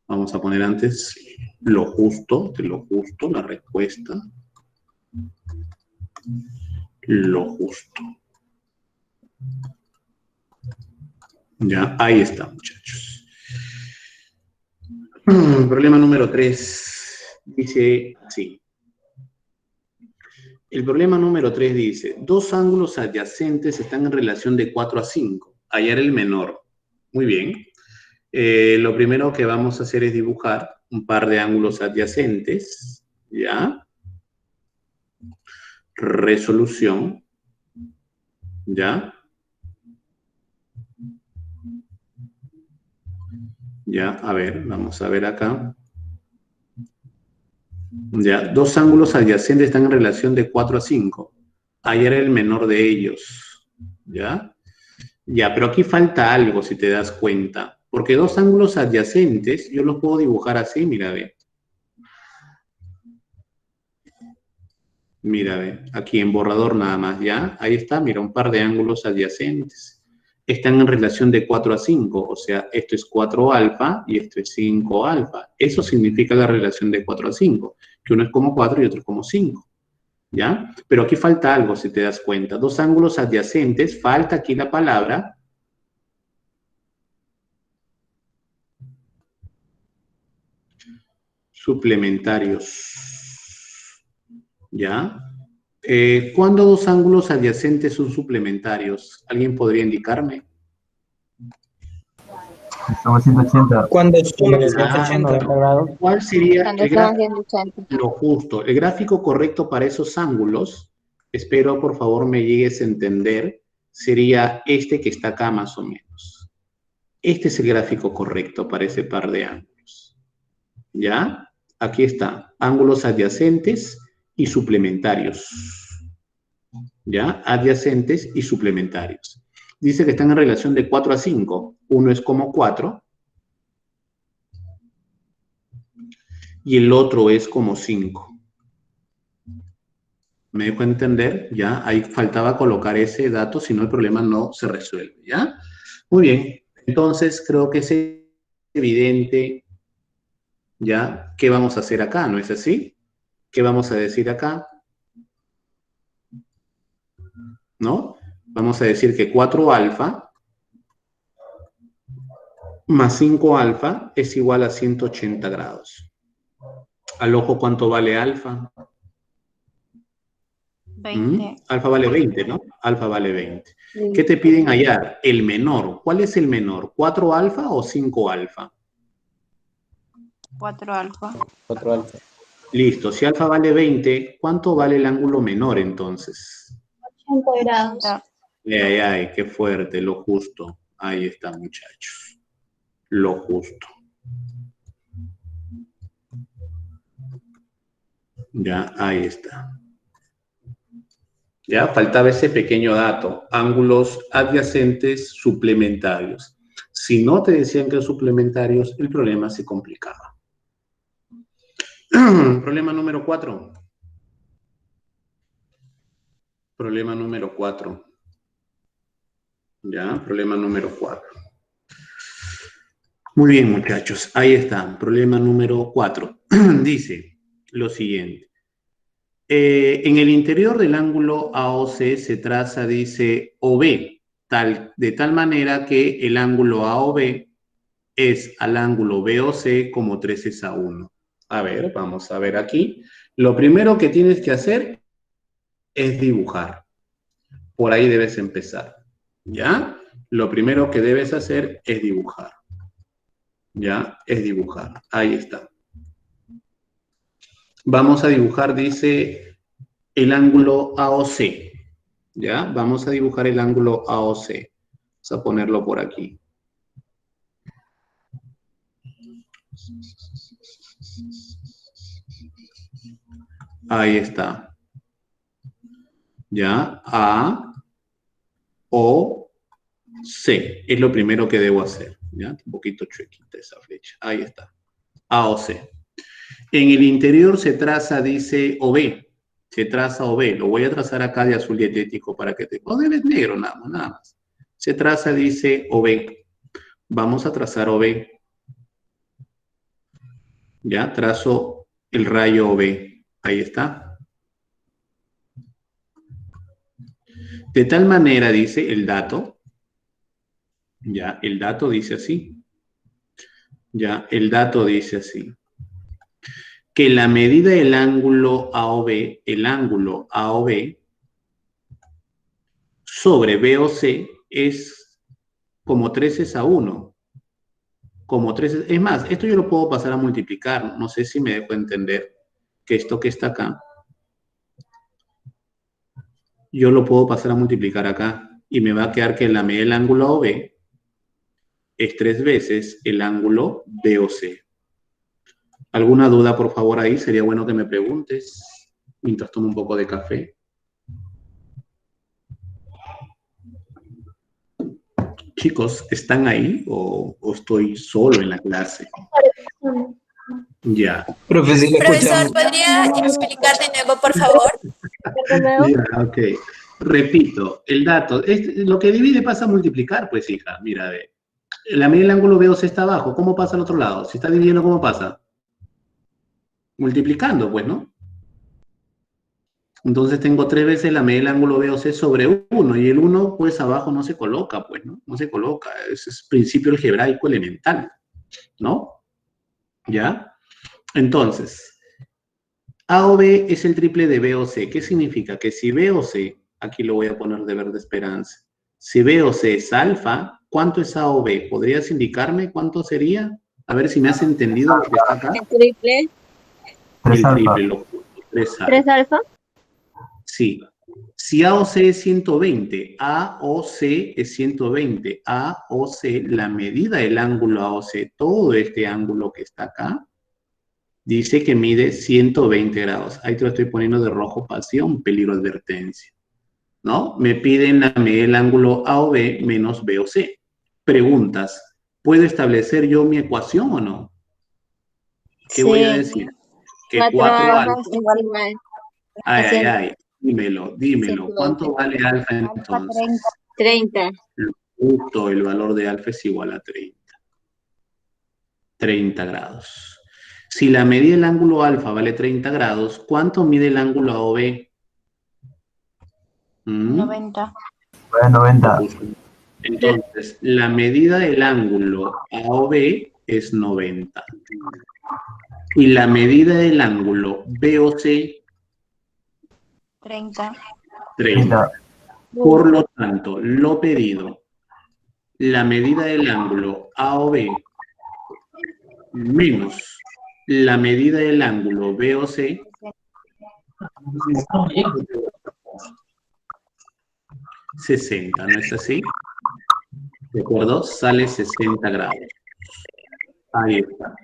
A: Vamos a poner antes lo justo, la respuesta. Lo justo. Ya, ahí está, muchachos. Problema número 3. Dice así. El problema número 3 dice, dos ángulos adyacentes están en relación de 4 a 5. Hallar el menor. Muy bien. Lo primero que vamos a hacer es dibujar un par de ángulos adyacentes. ¿Ya? Resolución. ¿Ya? Ya, a ver, vamos a ver acá. Ya, dos ángulos adyacentes están en relación de 4 a 5. Hallar el menor de ellos. ¿Ya? Ya, pero aquí falta algo, si te das cuenta. Porque dos ángulos adyacentes, yo los puedo dibujar así, mira, ve. Mira, ve, aquí en borrador nada más, ¿ya? Ahí está, mira, un par de ángulos adyacentes. Están en relación de 4 a 5, o sea, esto es 4 alfa y esto es 5 alfa. Eso significa la relación de 4 a 5, que uno es como 4 y otro es como 5, ¿ya? Pero aquí falta algo, si te das cuenta. Dos ángulos adyacentes, falta aquí la palabra suplementarios, ¿ya? ¿Cuándo dos ángulos adyacentes son suplementarios? ¿Alguien podría indicarme?
D: Estamos 180.
E: Cuando son
A: Ah,
E: 180.
D: grados.
A: ¿Cuál sería
C: Cuando
A: el
C: son
A: gráfico?
C: 180.
A: Lo justo. El gráfico correcto para esos ángulos, espero por favor me llegues a entender, sería este que está acá más o menos. Este es el gráfico correcto para ese par de ángulos. ¿Ya? Aquí está. Ángulos adyacentes y suplementarios. ¿Ya? Adyacentes y suplementarios. Dice que están en relación de 4 a 5. Uno es como 4 y el otro es como 5. ¿Me dejo entender? ¿Ya? Ahí faltaba colocar ese dato, si no el problema no se resuelve, ¿ya? Muy bien. Entonces, creo que es evidente, ¿ya? ¿Qué vamos a hacer acá? ¿No es así? ¿Qué vamos a decir acá? ¿No? Vamos a decir que 4 alfa más 5 alfa es igual a 180 grados. Al ojo, ¿cuánto vale alfa?
C: 20.
A: Alfa vale 20, ¿no? Alfa vale 20.
C: Sí.
A: ¿Qué te piden hallar? El menor. ¿Cuál es el menor? ¿4 alfa o 5 alfa?
C: 4 alfa.
A: Listo. Si alfa vale 20, ¿cuánto vale el ángulo menor entonces?
G: 80 grados.
A: Ay, ay, qué fuerte, lo justo. Ahí está, muchachos. Lo justo. Ya, ahí está. Ya, faltaba ese pequeño dato. Ángulos adyacentes suplementarios. Si no te decían que suplementarios, el problema se complicaba. Problema número 4. Problema número 4. Ya, problema número 4. Muy bien, muchachos. Ahí está. Problema número 4. Dice lo siguiente. En el interior del ángulo AOC se traza, dice, OB, de tal manera que el ángulo AOB es al ángulo BOC como 3 es a 1. A ver, vamos a ver aquí. Lo primero que tienes que hacer es dibujar. Por ahí debes empezar. ¿Ya? Lo primero que debes hacer es dibujar. ¿Ya? Es dibujar. Ahí está. Vamos a dibujar, dice, el ángulo AOC. ¿Ya? Vamos a dibujar el ángulo AOC. Vamos a ponerlo por aquí. Ahí está. ¿Ya? A, O, C. Es lo primero que debo hacer. ¿Ya? Un poquito chuequita esa flecha. Ahí está. A o C. En el interior se traza, dice, OB. Se traza OB. Lo voy a trazar acá de azul dietético para que te... O debe negro nada más. Se traza, dice, OB. Vamos a trazar OB. Ya, trazo el rayo OB. Ahí está. De tal manera, dice el dato. Ya, el dato dice así. Ya, el dato dice así. Que la medida del ángulo AOB, el ángulo AOB, sobre BOC es como 13:1. Como 13, es más, esto yo lo puedo pasar a multiplicar. No sé si me dejo entender que esto que está acá, yo lo puedo pasar a multiplicar acá. Y me va a quedar que la medida del ángulo AOB es 3 veces el ángulo BOC. ¿Alguna duda, por favor, ahí? Sería bueno que me preguntes mientras tomo un poco de café. Chicos, ¿están ahí o estoy solo en la clase? Ya.
E: Profesor, le
H: Profesor,
E: escuchamos.
H: ¿podría explicar de nuevo, por favor?
A: Ya, ok. Repito, el dato, lo que divide pasa a multiplicar, pues hija, mira, ve. La medida del ángulo BOC está abajo, ¿cómo pasa al otro lado? Si está dividiendo, ¿cómo pasa? Multiplicando, pues, ¿no? Entonces tengo 3 veces la medida del ángulo BOC sobre 1, y el 1, pues, abajo no se coloca, pues, ¿no? No se coloca, ese es principio algebraico elemental, ¿no? ¿Ya? Entonces, AOB es el triple de BOC. ¿Qué significa? Que si BOC, aquí lo voy a poner de verde esperanza, si BOC es alfa, ¿cuánto es AOB? ¿Podrías indicarme cuánto sería? A ver si me has entendido lo que está acá.
C: El triple.
A: El triple, lo justo, 3 alfa.
C: ¿3 alfa?
A: Sí. Si AOC es 120, AOC es 120, AOC, la medida del ángulo AOC, todo este ángulo que está acá, dice que mide 120 grados. Ahí te lo estoy poniendo de rojo pasión, peligro advertencia. ¿No? Me piden la medida del ángulo AOB menos BOC. Preguntas. ¿Puedo establecer yo mi ecuación o no? ¿Qué voy a decir? Que
C: 4
A: 4
C: alfa
A: alfa.
C: es igual
A: Ay,
C: a
A: ay, ay. Dímelo.
C: 120.
A: ¿Cuánto vale alfa entonces?
C: 30.
A: Justo, el valor de alfa es igual a 30. 30 grados. Si la medida del ángulo alfa vale 30 grados, ¿cuánto mide el ángulo AOB?
B: 90.
D: 90.
A: Entonces, la medida del ángulo AOB es 90. Y la medida del ángulo BOC,
B: 30.
A: 30. Por lo tanto, lo pedido, la medida del ángulo AOB menos la medida del ángulo BOC, 60, ¿no es así? ¿De acuerdo? Sale 60 grados. Ahí está.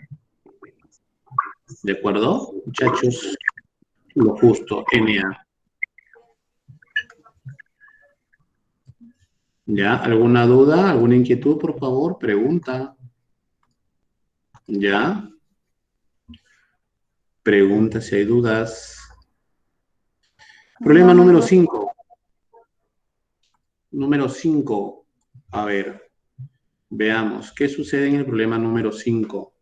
A: ¿De acuerdo? Muchachos, lo justo, NA. ¿Ya? ¿Alguna duda? ¿Alguna inquietud, por favor? Pregunta. ¿Ya? Pregunta si hay dudas. Problema número 5. Número 5. A ver, veamos. ¿Qué sucede en el problema número 5?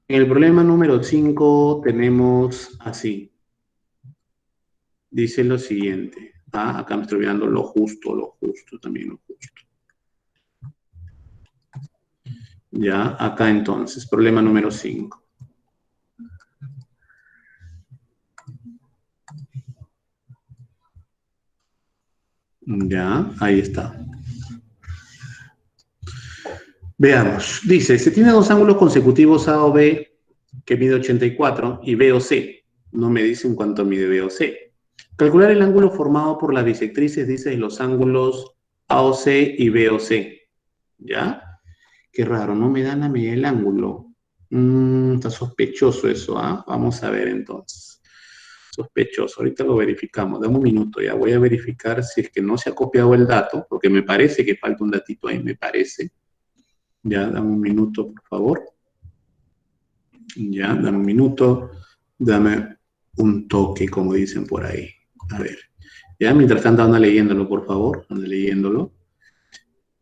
A: En el problema número 5 tenemos así. Dice lo siguiente. Ah, acá me estoy olvidando lo justo, también lo justo. Ya, acá entonces, problema número 5. Ya, ahí está. Veamos. Dice, se tiene dos ángulos consecutivos A o B que mide 84 y B o C. No me dicen cuánto mide B o C. Calcular el ángulo formado por las bisectrices, dice, de los ángulos A o C y B o C. ¿Ya? Qué raro, no me dan a mí el ángulo. Está sospechoso eso, ¿ah? Vamos a ver entonces. Sospechoso, ahorita lo verificamos. Dame un minuto, ya voy a verificar si es que no se ha copiado el dato, porque me parece que falta un datito ahí, me parece. Ya, dame un minuto, por favor. Ya, dame un minuto. Dame un toque, como dicen por ahí. A ver. Ya, mientras tanto anda leyéndolo, por favor. Anda leyéndolo.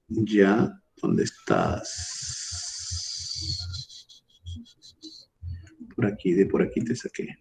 A: Ya, ¿dónde estás? Por aquí, de por aquí te saqué.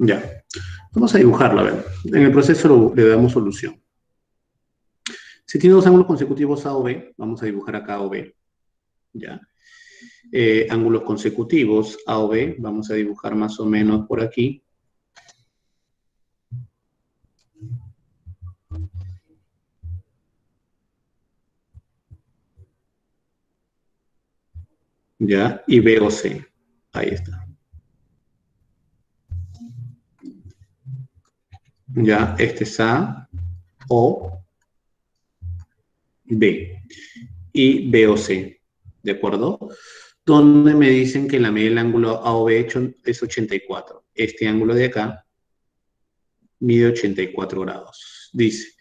A: Ya. Vamos a dibujarlo, a ver. En el proceso le damos solución. Si tiene dos ángulos consecutivos A o B, vamos a dibujar acá A o B. Ya. Ángulos consecutivos A o B, vamos a dibujar más o menos por aquí. Ya, y B o C. Ahí está. Ya, este es A, O, B. Y B o C. ¿De acuerdo? Donde me dicen que la medida del ángulo A o B es 84. Este ángulo de acá mide 84 grados. Dice,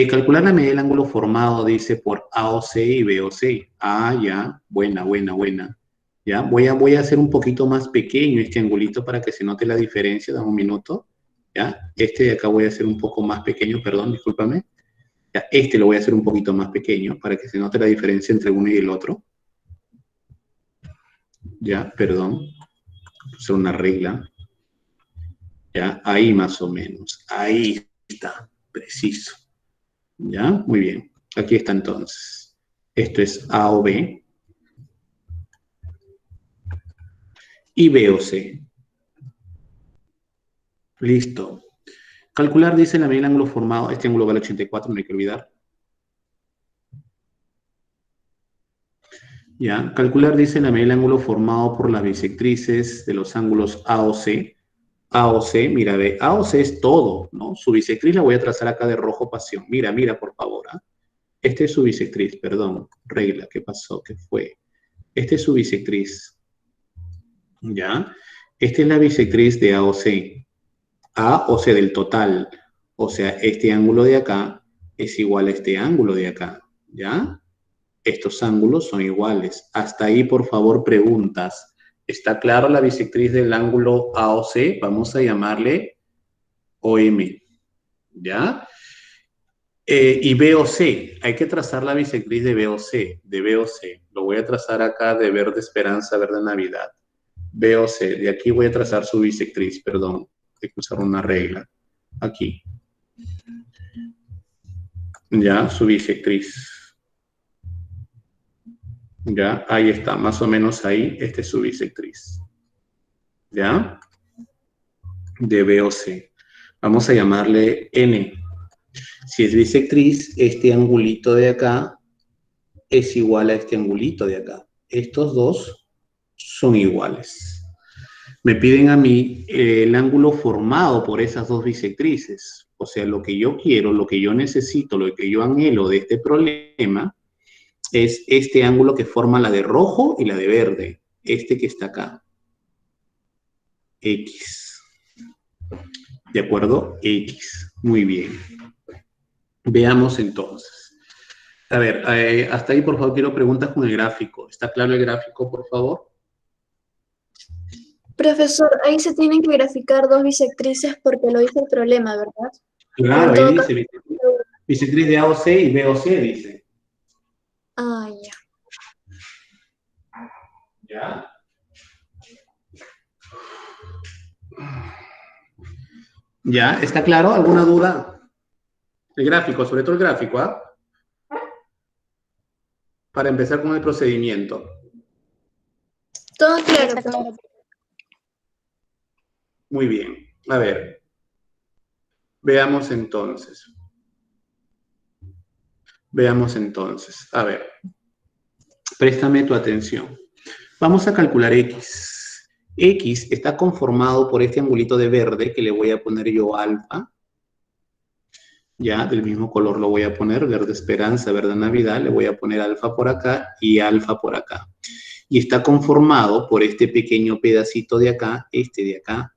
A: calcular la medida del ángulo formado, dice, por A o C y B o C. Ah, ya, buena. Ya, voy a hacer un poquito más pequeño este angulito para que se note la diferencia. Dame un minuto. Ya, este de acá voy a hacer un poco más pequeño, perdón, discúlpame. Ya, este lo voy a hacer un poquito más pequeño para que se note la diferencia entre uno y el otro. Ya, perdón. Es una regla. Ya, ahí más o menos. Ahí está, preciso. Ya, muy bien. Aquí está entonces. Esto es A o B. Y B o C. Listo. Calcular, dice, la medida del ángulo formado. Este ángulo vale 84, no hay que olvidar. Ya. Calcular, dice, la medida del ángulo formado por las bisectrices de los ángulos A o C. A o C, mira, ve, A o C es todo, ¿no? Su bisectriz la voy a trazar acá de rojo pasión. Mira, por favor, ¿ah? Este es su bisectriz, perdón. Regla, ¿qué pasó? ¿Qué fue? Este es su bisectriz. ¿Ya? Esta es la bisectriz de A o C. A o C del total. O sea, este ángulo de acá es igual a este ángulo de acá. ¿Ya? Estos ángulos son iguales. Hasta ahí, por favor, preguntas. ¿Está claro la bisectriz del ángulo A o C? Vamos a llamarle OM. ¿Ya? Y B o C. Hay que trazar la bisectriz de B o C. De B o C. Lo voy a trazar acá de verde esperanza, verde navidad. B o C. De aquí voy a trazar su bisectriz, perdón. Hay que usar una regla. Aquí. Ya, su bisectriz. Ya, ahí está, más o menos ahí, este es su bisectriz. ¿Ya? De B o C. Vamos a llamarle N. Si es bisectriz, este angulito de acá es igual a este angulito de acá. Estos dos son iguales. Me piden a mí el ángulo formado por esas dos bisectrices. O sea, lo que yo quiero, lo que yo necesito, lo que yo anhelo de este problema es este ángulo que forma la de rojo y la de verde. Este que está acá. X. ¿De acuerdo? X. Muy bien. Veamos entonces. A ver, hasta ahí por favor quiero preguntas con el gráfico. ¿Está claro el gráfico, por favor?
G: Profesor, ahí se tienen que graficar dos bisectrices porque lo dice el problema, ¿verdad?
A: Claro,
G: En todo
A: ahí
G: caso,
A: dice bisectriz de AOC y BOC, dice.
G: ya.
A: ¿Ya? ¿Ya? ¿Está claro? ¿Alguna duda? El gráfico, sobre todo el gráfico, ¿ah? Para empezar con el procedimiento.
G: Todo
C: Sí,
G: claro,
C: está
G: profesor.
C: claro.
A: Muy bien. A ver. Veamos entonces. Veamos entonces. A ver. Préstame tu atención. Vamos a calcular X. X está conformado por este angulito de verde que le voy a poner yo alfa. Ya, del mismo color lo voy a poner, verde esperanza, verde navidad, le voy a poner alfa por acá y alfa por acá. Y está conformado por este pequeño pedacito de acá, este de acá,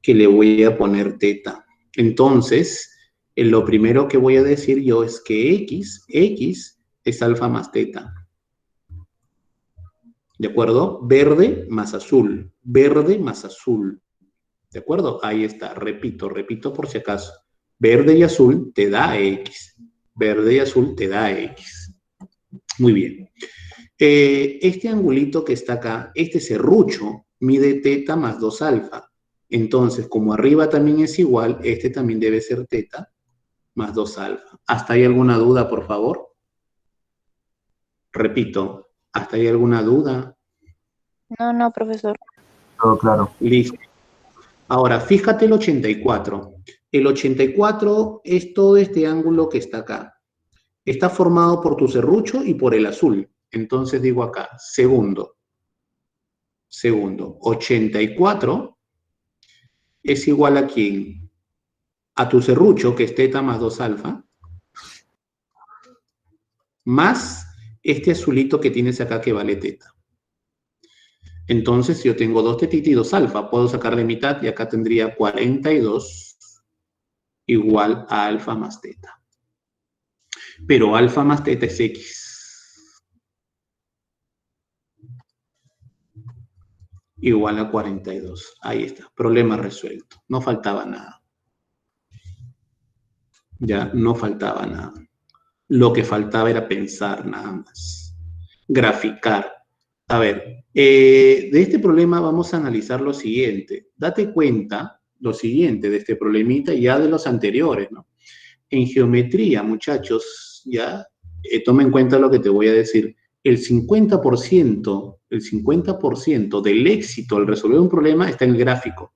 A: que le voy a poner teta. Entonces, lo primero que voy a decir yo es que X es alfa más teta. ¿De acuerdo? Verde más azul, verde más azul. ¿De acuerdo? Ahí está, repito por si acaso. Verde y azul te da X. Verde y azul te da X. Muy bien. Este angulito que está acá, este serrucho, mide teta más 2 alfa. Entonces, como arriba también es igual, este también debe ser teta más 2 alfa. ¿Hasta ahí alguna duda, por favor? Repito, ¿hasta ahí alguna duda?
B: No, profesor.
D: Todo claro.
A: Listo. Ahora, fíjate el 84. El 84 es todo este ángulo que está acá. Está formado por tu serrucho y por el azul. Entonces digo acá, segundo, 84 es igual a ¿quién? A tu serrucho, que es teta más 2 alfa, más este azulito que tienes acá que vale teta. Entonces, si yo tengo 2 tetitas y 2 alfa, puedo sacar de mitad y acá tendría 42 igual a alfa más teta. Pero alfa más teta es X. Igual a 42. Ahí está. Problema resuelto. No faltaba nada. Ya, no faltaba nada. Lo que faltaba era pensar nada más. Graficar. A ver, de este problema vamos a analizar lo siguiente. Date cuenta lo siguiente de este problemita y ya de los anteriores, ¿no? En geometría, muchachos, ya, toma en cuenta lo que te voy a decir. El 50% del éxito al resolver un problema está en el gráfico. O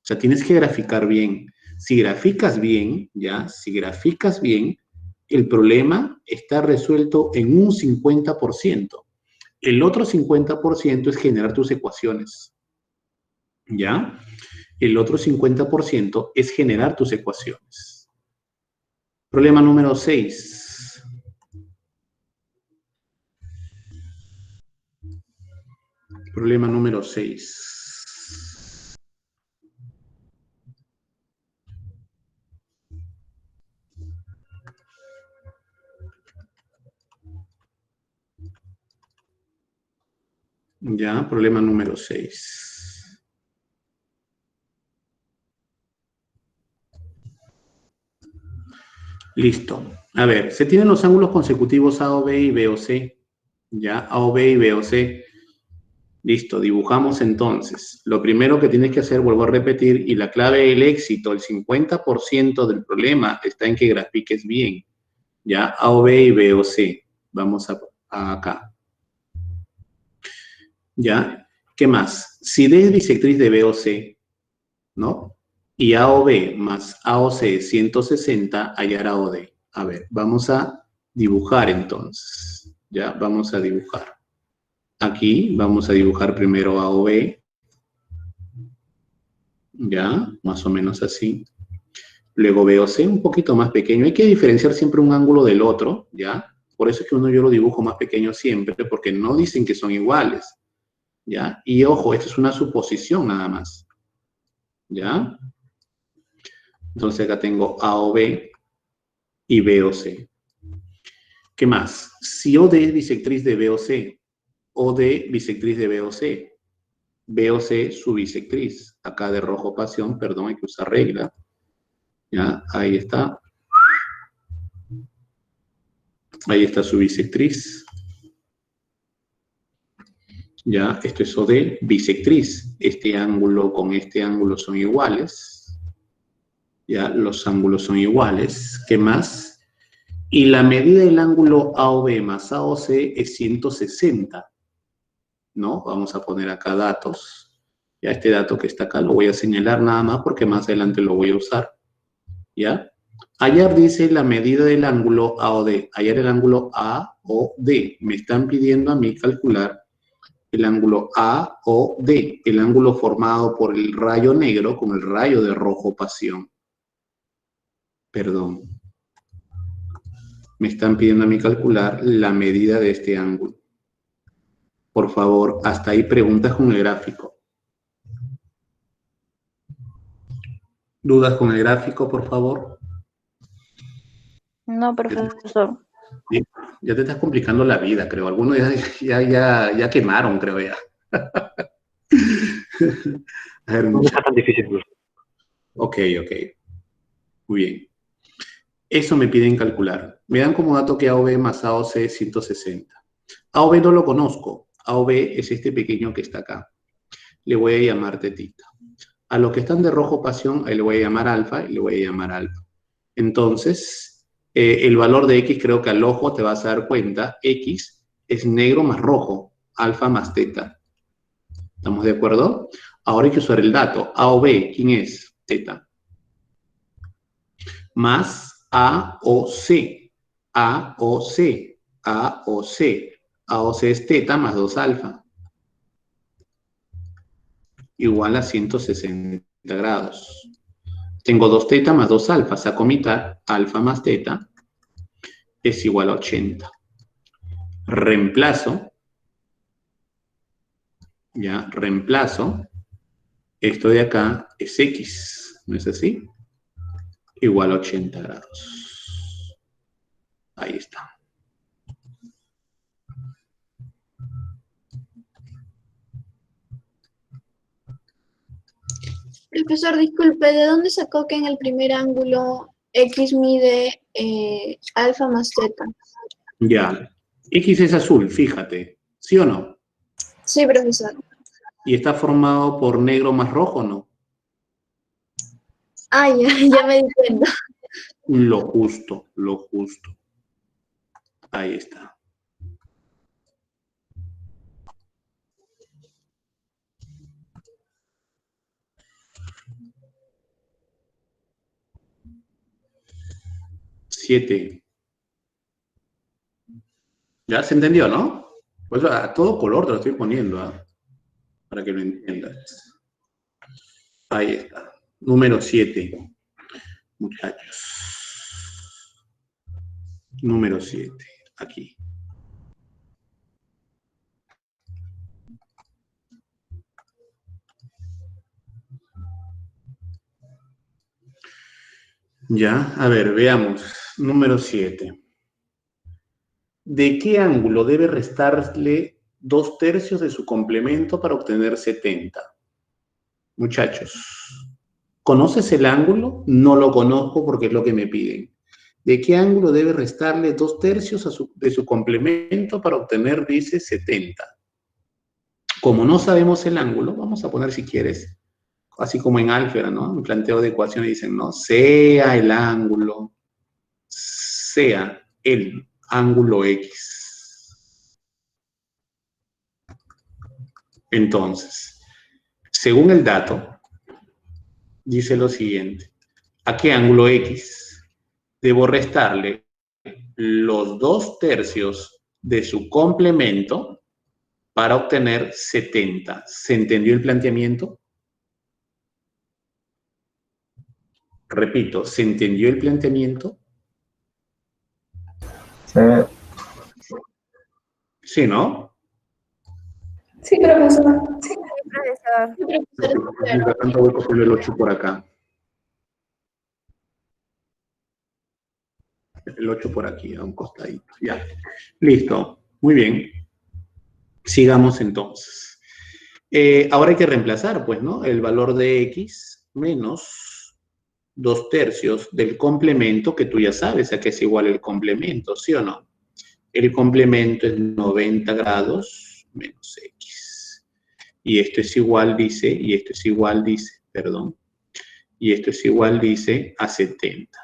A: sea, tienes que graficar bien. Si graficas bien, ya, si graficas bien, el problema está resuelto en un 50%. El otro 50% es generar tus ecuaciones. ¿Ya? El otro 50% es generar tus ecuaciones. Problema número 6. Problema número 6. Ya, problema número 6. Listo. A ver, se tienen los ángulos consecutivos AOB y BOC. Ya, AOB y BOC. Listo, dibujamos entonces. Lo primero que tienes que hacer, vuelvo a repetir, y la clave del éxito, el 50% del problema está en que grafiques bien. Ya, AOB y BOC. Vamos a acá. ¿Ya? ¿Qué más? Si D es bisectriz de BOC, ¿no? Y AOB más AOC 160, hallar AOD. A ver, vamos a dibujar entonces. ¿Ya? Vamos a dibujar. Aquí vamos a dibujar primero AOB. ¿Ya? Más o menos así. Luego BOC un poquito más pequeño. Hay que diferenciar siempre un ángulo del otro, ¿ya? Por eso es que yo lo dibujo más pequeño siempre, porque no dicen que son iguales. ¿Ya? Y ojo, esto es una suposición nada más. ¿Ya? Entonces acá tengo AOB y BOC. ¿Qué más? Si OD es bisectriz de BOC, OD bisectriz de BOC. B o C su bisectriz. Acá de rojo pasión, perdón, hay que usar regla. Ya, ahí está. Ahí está su bisectriz. Ya, esto es OD, bisectriz. Este ángulo con este ángulo son iguales. Ya, los ángulos son iguales. ¿Qué más? Y la medida del ángulo AOB más AOC es 160. ¿No? Vamos a poner acá datos. Ya, este dato que está acá lo voy a señalar nada más porque más adelante lo voy a usar. ¿Ya? Ayer dice la medida del ángulo AOD. Ayer el ángulo AOD. Me están pidiendo a mí calcular el ángulo AOD, el ángulo formado por el rayo negro con el rayo de rojo pasión. Perdón. Me están pidiendo a mí calcular la medida de este ángulo. Por favor, hasta ahí preguntas con el gráfico. ¿Dudas con el gráfico, por favor?
B: No, profesor.
A: Ya te estás complicando la vida, creo. Algunos ya quemaron, creo ya. A ver,
F: No está tan difícil, profesor.
A: Ok. Muy bien. Eso me piden calcular. Me dan como dato que AOB más AOC es 160. AOB no lo conozco. AOB es este pequeño que está acá. Le voy a llamar tetita. A los que están de rojo pasión, ahí le voy a llamar alfa y le voy a llamar alfa. Entonces, el valor de X creo que al ojo te vas a dar cuenta. X es negro más rojo, alfa más teta. ¿Estamos de acuerdo? Ahora hay que usar el dato. A o B, ¿quién es? Teta. Más A o C. A o C. A o C. A o C es teta más 2 alfa. Igual a 160 grados. Tengo 2 teta más 2 alfa. Saco mitad. Alfa más teta es igual a 80. Reemplazo. Ya, reemplazo. Esto de acá es X. ¿No es así? Igual a 80 grados. Ahí está.
G: Profesor, disculpe, ¿de dónde sacó que en el primer ángulo X mide alfa más teta?
A: Ya. X es azul, fíjate. ¿Sí o no?
G: Sí, profesor.
A: ¿Y está formado por negro más rojo o no?
G: Ah, ya me di cuenta.
A: Lo justo, lo justo. Ahí está. Siete. ¿Ya se entendió, no? Pues a todo color te lo estoy poniendo, ¿eh? Para que lo entiendas. Ahí está. Número 7, muchachos. Número 7, aquí. Ya, a ver, veamos. Número 7. ¿De qué ángulo debe restarle 2/3 de su complemento para obtener 70? Muchachos, ¿conoces el ángulo? No lo conozco porque es lo que me piden. ¿De qué ángulo debe restarle 2/3 de su complemento para obtener, dice, 70? Como no sabemos el ángulo, vamos a poner, si quieres, así como en álgebra, ¿no? En planteo de ecuaciones dicen, ¿no? Sea el ángulo, sea el ángulo X. Entonces, según el dato, dice lo siguiente. ¿A qué ángulo X debo restarle los 2/3 de su complemento para obtener 70? ¿Se entendió el planteamiento? Repito, ¿se entendió el planteamiento?
D: Sí.
A: Sí, ¿no?
G: Sí, profesor.
H: Sí, profesor.
A: Mientras tanto voy a coger el 8 por acá. El 8 por aquí, a un costadito. Ya. Listo. Muy bien. Sigamos entonces. Ahora hay que reemplazar, pues, ¿no? El valor de x menos 2/3 del complemento, que tú ya sabes a qué es igual el complemento, ¿sí o no? El complemento es 90 grados menos x. Y esto es igual, dice, y esto es igual, dice, perdón. Y esto es igual, dice, a 70.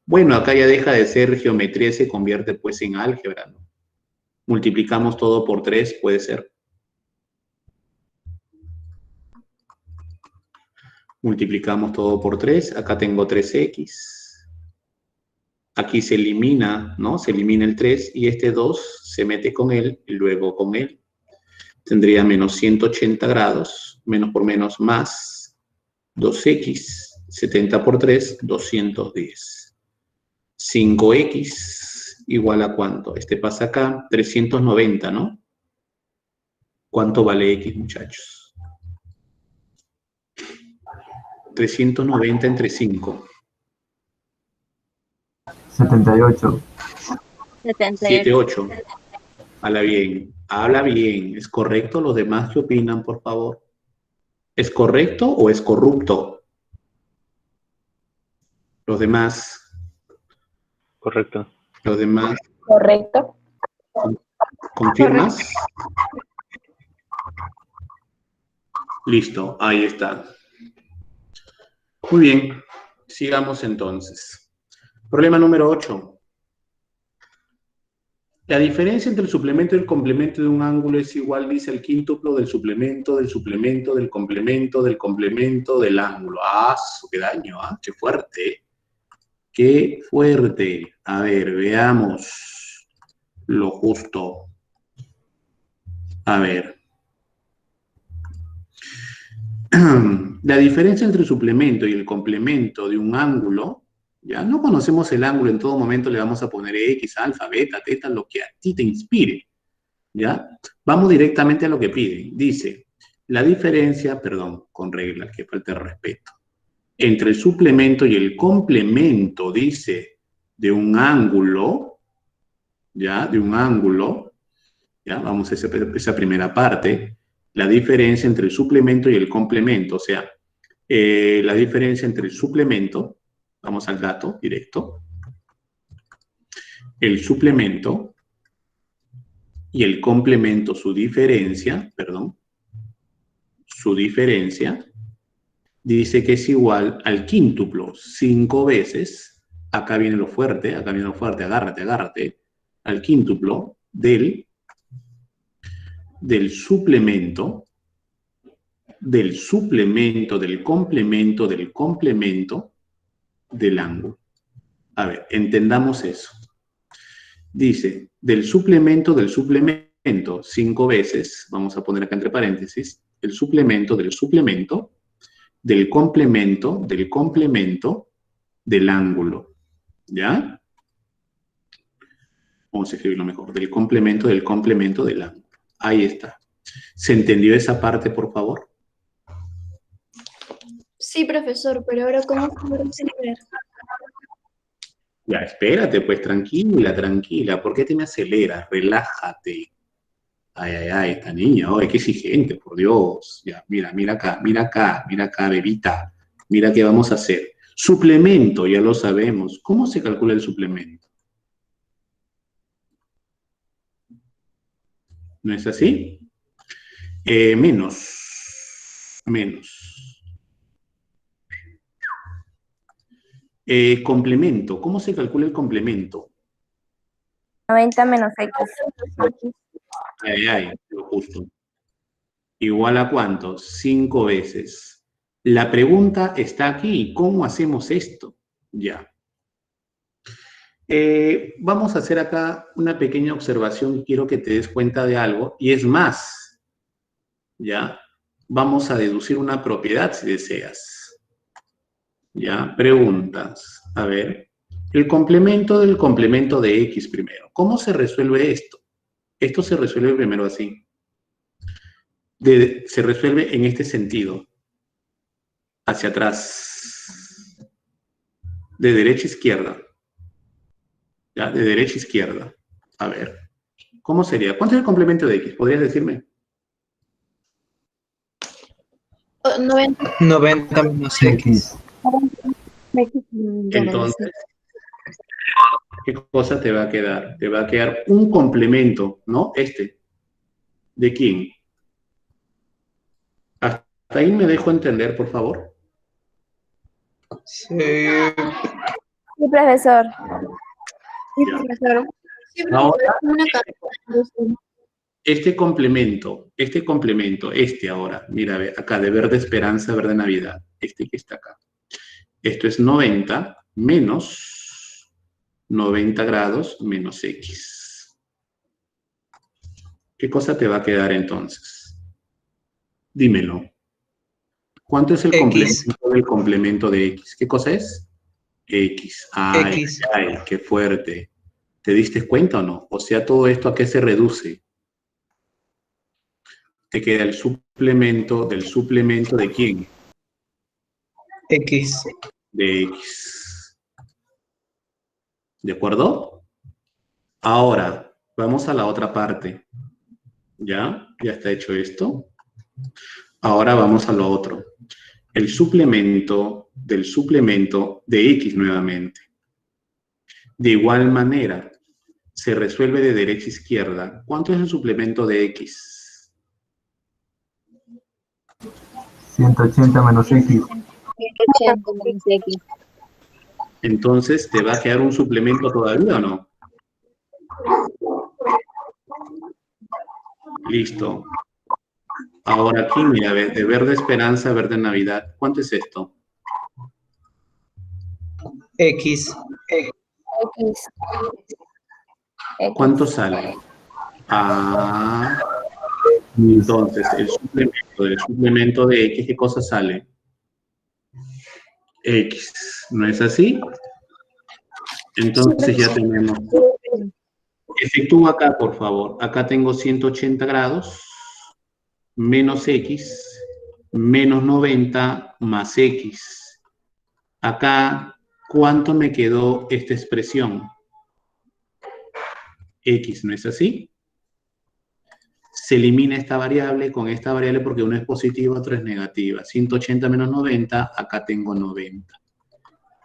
A: Bueno, acá ya deja de ser geometría y se convierte, pues, en álgebra, ¿no? Multiplicamos todo por 3, puede ser. Multiplicamos todo por 3. Acá tengo 3x. Aquí se elimina, ¿no? Se elimina el 3 y este 2 se mete con él y luego con él. Tendría menos 180 grados, menos por menos más 2x, 70 por 3, 210. 5x igual a ¿cuánto? Este pasa acá, 390, ¿no? ¿Cuánto vale x, muchachos? 390 entre 5.
D: 78.
A: 78. Habla bien. Habla bien. ¿Es correcto? ¿Los demás qué opinan, por favor? ¿Es correcto o es corrupto? Los demás.
F: Correcto.
A: Los demás.
B: Correcto.
A: ¿Confirmas? Listo. Ahí está. Muy bien. Sigamos entonces. Problema número 8. La diferencia entre el suplemento y el complemento de un ángulo es igual, dice, al quíntuplo del suplemento, del suplemento, del complemento, del complemento, del ángulo. ¡Ah, qué daño! ¿Ah? ¡Qué fuerte! ¡Qué fuerte! A ver, veamos lo justo. A ver. La diferencia entre el suplemento y el complemento de un ángulo, ya no conocemos el ángulo, en todo momento le vamos a poner X, alfa, beta, teta, lo que a ti te inspire. ¿Ya? Vamos directamente a lo que piden. Dice, la diferencia, perdón, con regla, que falta de respeto, entre el suplemento y el complemento, dice, de un ángulo, ¿ya? De un ángulo, ¿ya? Vamos a esa primera parte, la diferencia entre el suplemento y el complemento, o sea, la diferencia entre el suplemento, vamos al dato directo, el suplemento y el complemento, su diferencia, dice que es igual al quíntuplo, 5 veces, acá viene lo fuerte, agárrate, al quíntuplo del suplemento, del complemento, del ángulo. A ver, entendamos eso. Dice, del suplemento, 5 veces, vamos a poner acá entre paréntesis, el suplemento, del complemento, del ángulo. ¿Ya? Vamos a escribirlo mejor. Del complemento, del ángulo. Ahí está. ¿Se entendió esa parte, por favor?
G: Sí, profesor, pero ahora ¿cómo puedo resolver?
A: Ya, espérate, pues, tranquila. ¿Por qué te me aceleras? Relájate. Ay, esta niña, ay, qué exigente, por Dios. Ya, mira acá, bebita. Mira qué vamos a hacer. Suplemento, ya lo sabemos. ¿Cómo se calcula el suplemento? ¿No es así? Menos. Complemento, ¿cómo se calcula el complemento?
H: 90 menos X.
A: Lo justo. ¿Igual a cuánto? 5 veces. La pregunta está aquí, ¿cómo hacemos esto? Ya. Vamos a hacer acá una pequeña observación, quiero que te des cuenta de algo, y es más, ¿ya? Vamos a deducir una propiedad si deseas. ¿Ya? Preguntas. A ver, el complemento del complemento de X primero. ¿Cómo se resuelve esto? Esto se resuelve primero así. Se resuelve en este sentido. Hacia atrás. De derecha a izquierda. ¿Ya? De derecha a izquierda. A ver. ¿Cómo sería? ¿Cuánto es el complemento de X? ¿Podrías decirme?
G: 90.
E: 90 menos X.
A: Entonces, ¿qué cosa te va a quedar? Te va a quedar un complemento, ¿no? Este. ¿De quién? Hasta ahí me dejo entender, por favor.
E: Sí.
H: Sí, profesor.
G: Sí, profesor. Sí, profesor,
A: Ahora,
G: es una cadena.
A: este complemento, este ahora, mira, ve, acá de verde esperanza, verde Navidad, este que está acá. Esto es 90 menos 90 grados menos X. ¿Qué cosa te va a quedar entonces? Dímelo. ¿Cuánto es el
E: X.
A: complemento del complemento de X? ¿Qué cosa es? X. Ay,
E: X.
A: ay, qué fuerte. ¿Te diste cuenta o no? O sea, todo esto, ¿a qué se reduce? Te queda el suplemento del suplemento de quién?
E: X.
A: De X. ¿De acuerdo? Ahora, vamos a la otra parte. ¿Ya? Ya está hecho esto. Ahora vamos a lo otro. El suplemento del suplemento de X nuevamente. De igual manera, se resuelve de derecha a izquierda. ¿Cuánto es el suplemento de X?
D: 180 menos X.
C: 180 menos X.
A: Entonces, ¿te va a quedar un suplemento todavía o no? Listo. Ahora aquí, mira, de verde esperanza, verde Navidad. ¿Cuánto es esto?
E: X.
H: X.
A: ¿Cuánto sale? Ah, entonces, el suplemento del suplemento de X, ¿qué cosa sale? X, ¿no es así? Entonces ya tenemos. Efectúa acá, por favor. Acá tengo 180 grados, menos X, menos 90, más X. Acá, ¿cuánto me quedó esta expresión? X, ¿no es así? Se elimina esta variable con esta variable porque una es positiva, otra es negativa. 180 menos 90, acá tengo 90.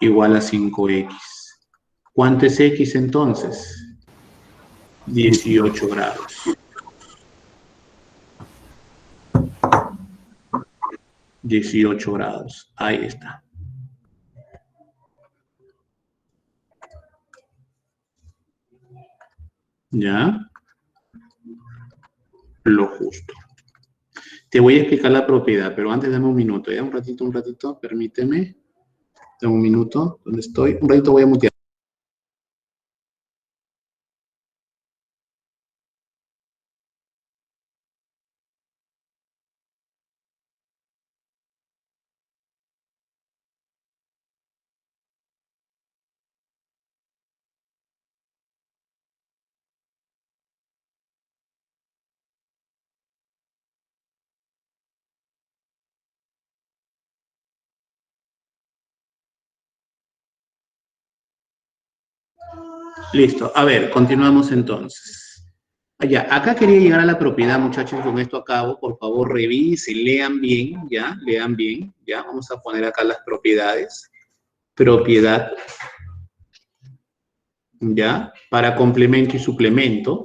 A: Igual a 5X. ¿Cuánto es X entonces? 18 grados. 18 grados. Ahí está. ¿Ya? Lo justo. Te voy a explicar la propiedad, pero antes dame un minuto, ¿ya? Un ratito, permíteme. Dame un minuto. ¿Dónde estoy? Un ratito voy a mutear. Listo. A ver, continuamos entonces. Ya, acá quería llegar a la propiedad, muchachos, con esto acabo. Por favor, revisen, lean bien, ¿ya? Lean bien, ¿ya? Vamos a poner acá las propiedades. Propiedad, ¿ya? Para complemento y suplemento,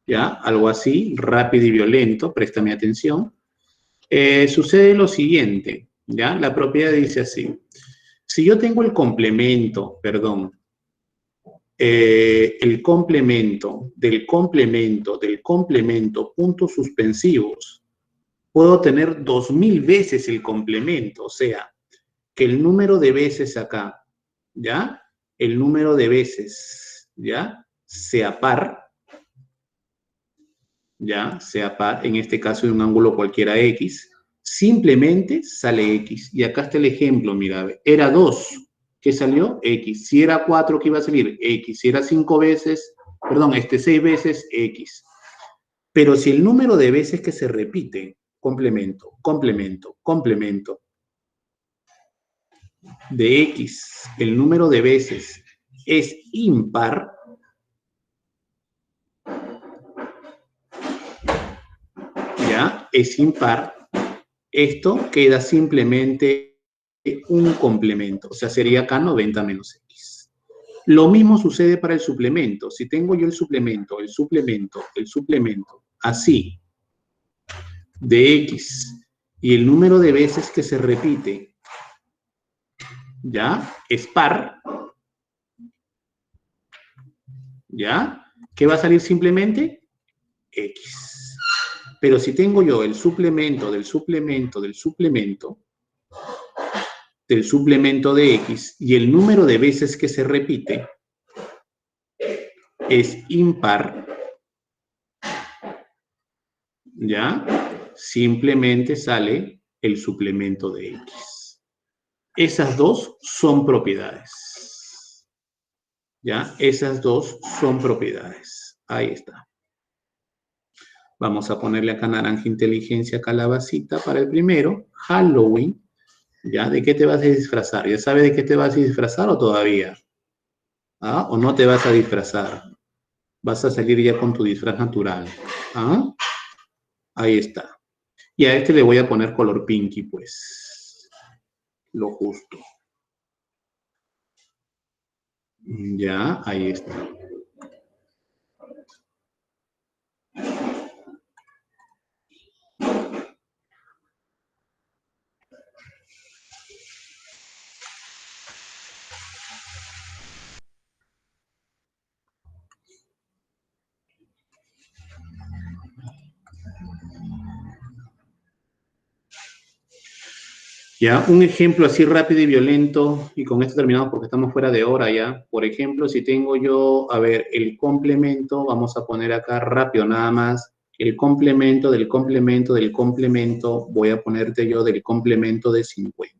A: ¿ya? Algo así, rápido y violento, préstame atención. Sucede lo siguiente, ¿ya? La propiedad dice así. Si yo tengo el complemento, perdón, el complemento del complemento del complemento, puntos suspensivos, puedo tener 2000 veces el complemento, o sea, que el número de veces acá, ¿ya? El número de veces, ¿ya? Sea par, ¿ya? Sea par, en este caso de un ángulo cualquiera X, simplemente sale X. Y acá está el ejemplo, mira, era 2, ¿qué salió? X. Si era 4, ¿qué iba a salir? X. Si era 5 veces, perdón, 6 veces, X. Pero si el número de veces que se repite, complemento, complemento, complemento, de X, el número de veces es impar, ¿ya? Es impar, Esto queda simplemente un complemento, o sea, sería acá 90 menos X. Lo mismo sucede para el suplemento. Si tengo yo el suplemento, así, de X, y el número de veces que se repite, ¿ya? Es par, ¿ya? ¿Qué va a salir simplemente? X. Pero si tengo yo el suplemento del suplemento del suplemento de X y el número de veces que se repite es impar, ¿ya? Simplemente sale el suplemento de X. Esas dos son propiedades. ¿Ya? Esas dos son propiedades. Ahí está. Vamos a ponerle acá naranja inteligencia calabacita para el primero. Halloween. ¿Ya? ¿De qué te vas a disfrazar? ¿Ya sabes de qué te vas a disfrazar o todavía? ¿Ah? ¿O no te vas a disfrazar? Vas a salir ya con tu disfraz natural. ¿Ah? Ahí está. Y a este le voy a poner color pinky, pues. Lo justo. Ya, ahí está. Ya, un ejemplo así rápido y violento, y con esto terminamos porque estamos fuera de hora ya. Por ejemplo, si tengo yo, a ver, el complemento, vamos a poner acá rápido nada más, el complemento del complemento del complemento, voy a ponerte yo del complemento de 50.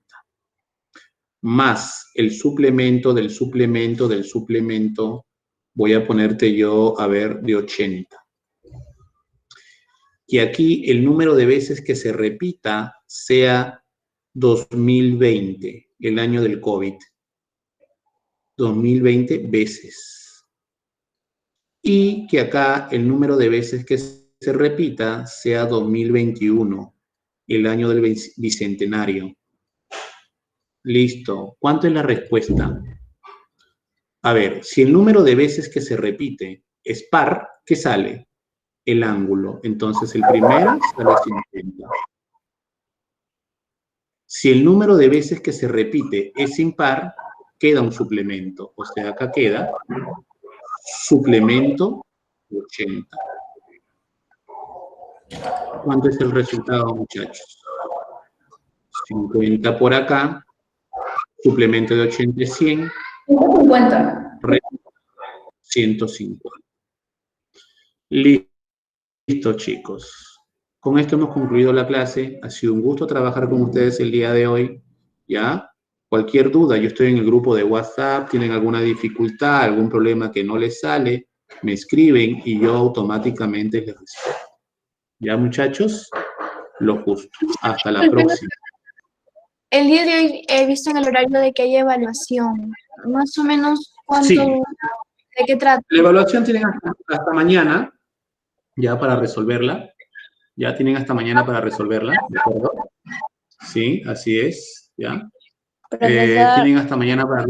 A: Más el suplemento del suplemento del suplemento, voy a ponerte yo, a ver, de 80. Y aquí el número de veces que se repita sea 2020, el año del COVID. 2020 veces. Y que acá el número de veces que se repita sea 2021, el año del bicentenario. Listo. ¿Cuánto es la respuesta? A ver, si el número de veces que se repite es par, ¿qué sale? El ángulo. Entonces el primero sale 50. Si el número de veces que se repite es impar, queda un suplemento. O sea, acá queda suplemento 80. ¿Cuánto es el resultado, muchachos? 50 por acá, suplemento de 80 es 100.
H: 150.
A: 150. Listo, chicos. Con esto hemos concluido la clase. Ha sido un gusto trabajar con ustedes el día de hoy. ¿Ya? Cualquier duda, yo estoy en el grupo de WhatsApp, tienen alguna dificultad, algún problema que no les sale, me escriben y yo automáticamente les respondo. ¿Ya, muchachos? Lo justo. Hasta la próxima.
G: El día de hoy he visto en el horario de que hay evaluación. Más o menos, ¿cuánto?
A: Sí.
G: ¿De qué trata?
A: La evaluación tienen hasta mañana, ya para resolverla. Ya tienen hasta mañana para resolverla, ¿de acuerdo? Sí, así es, ¿ya?
B: Profesor.
A: Tienen hasta mañana para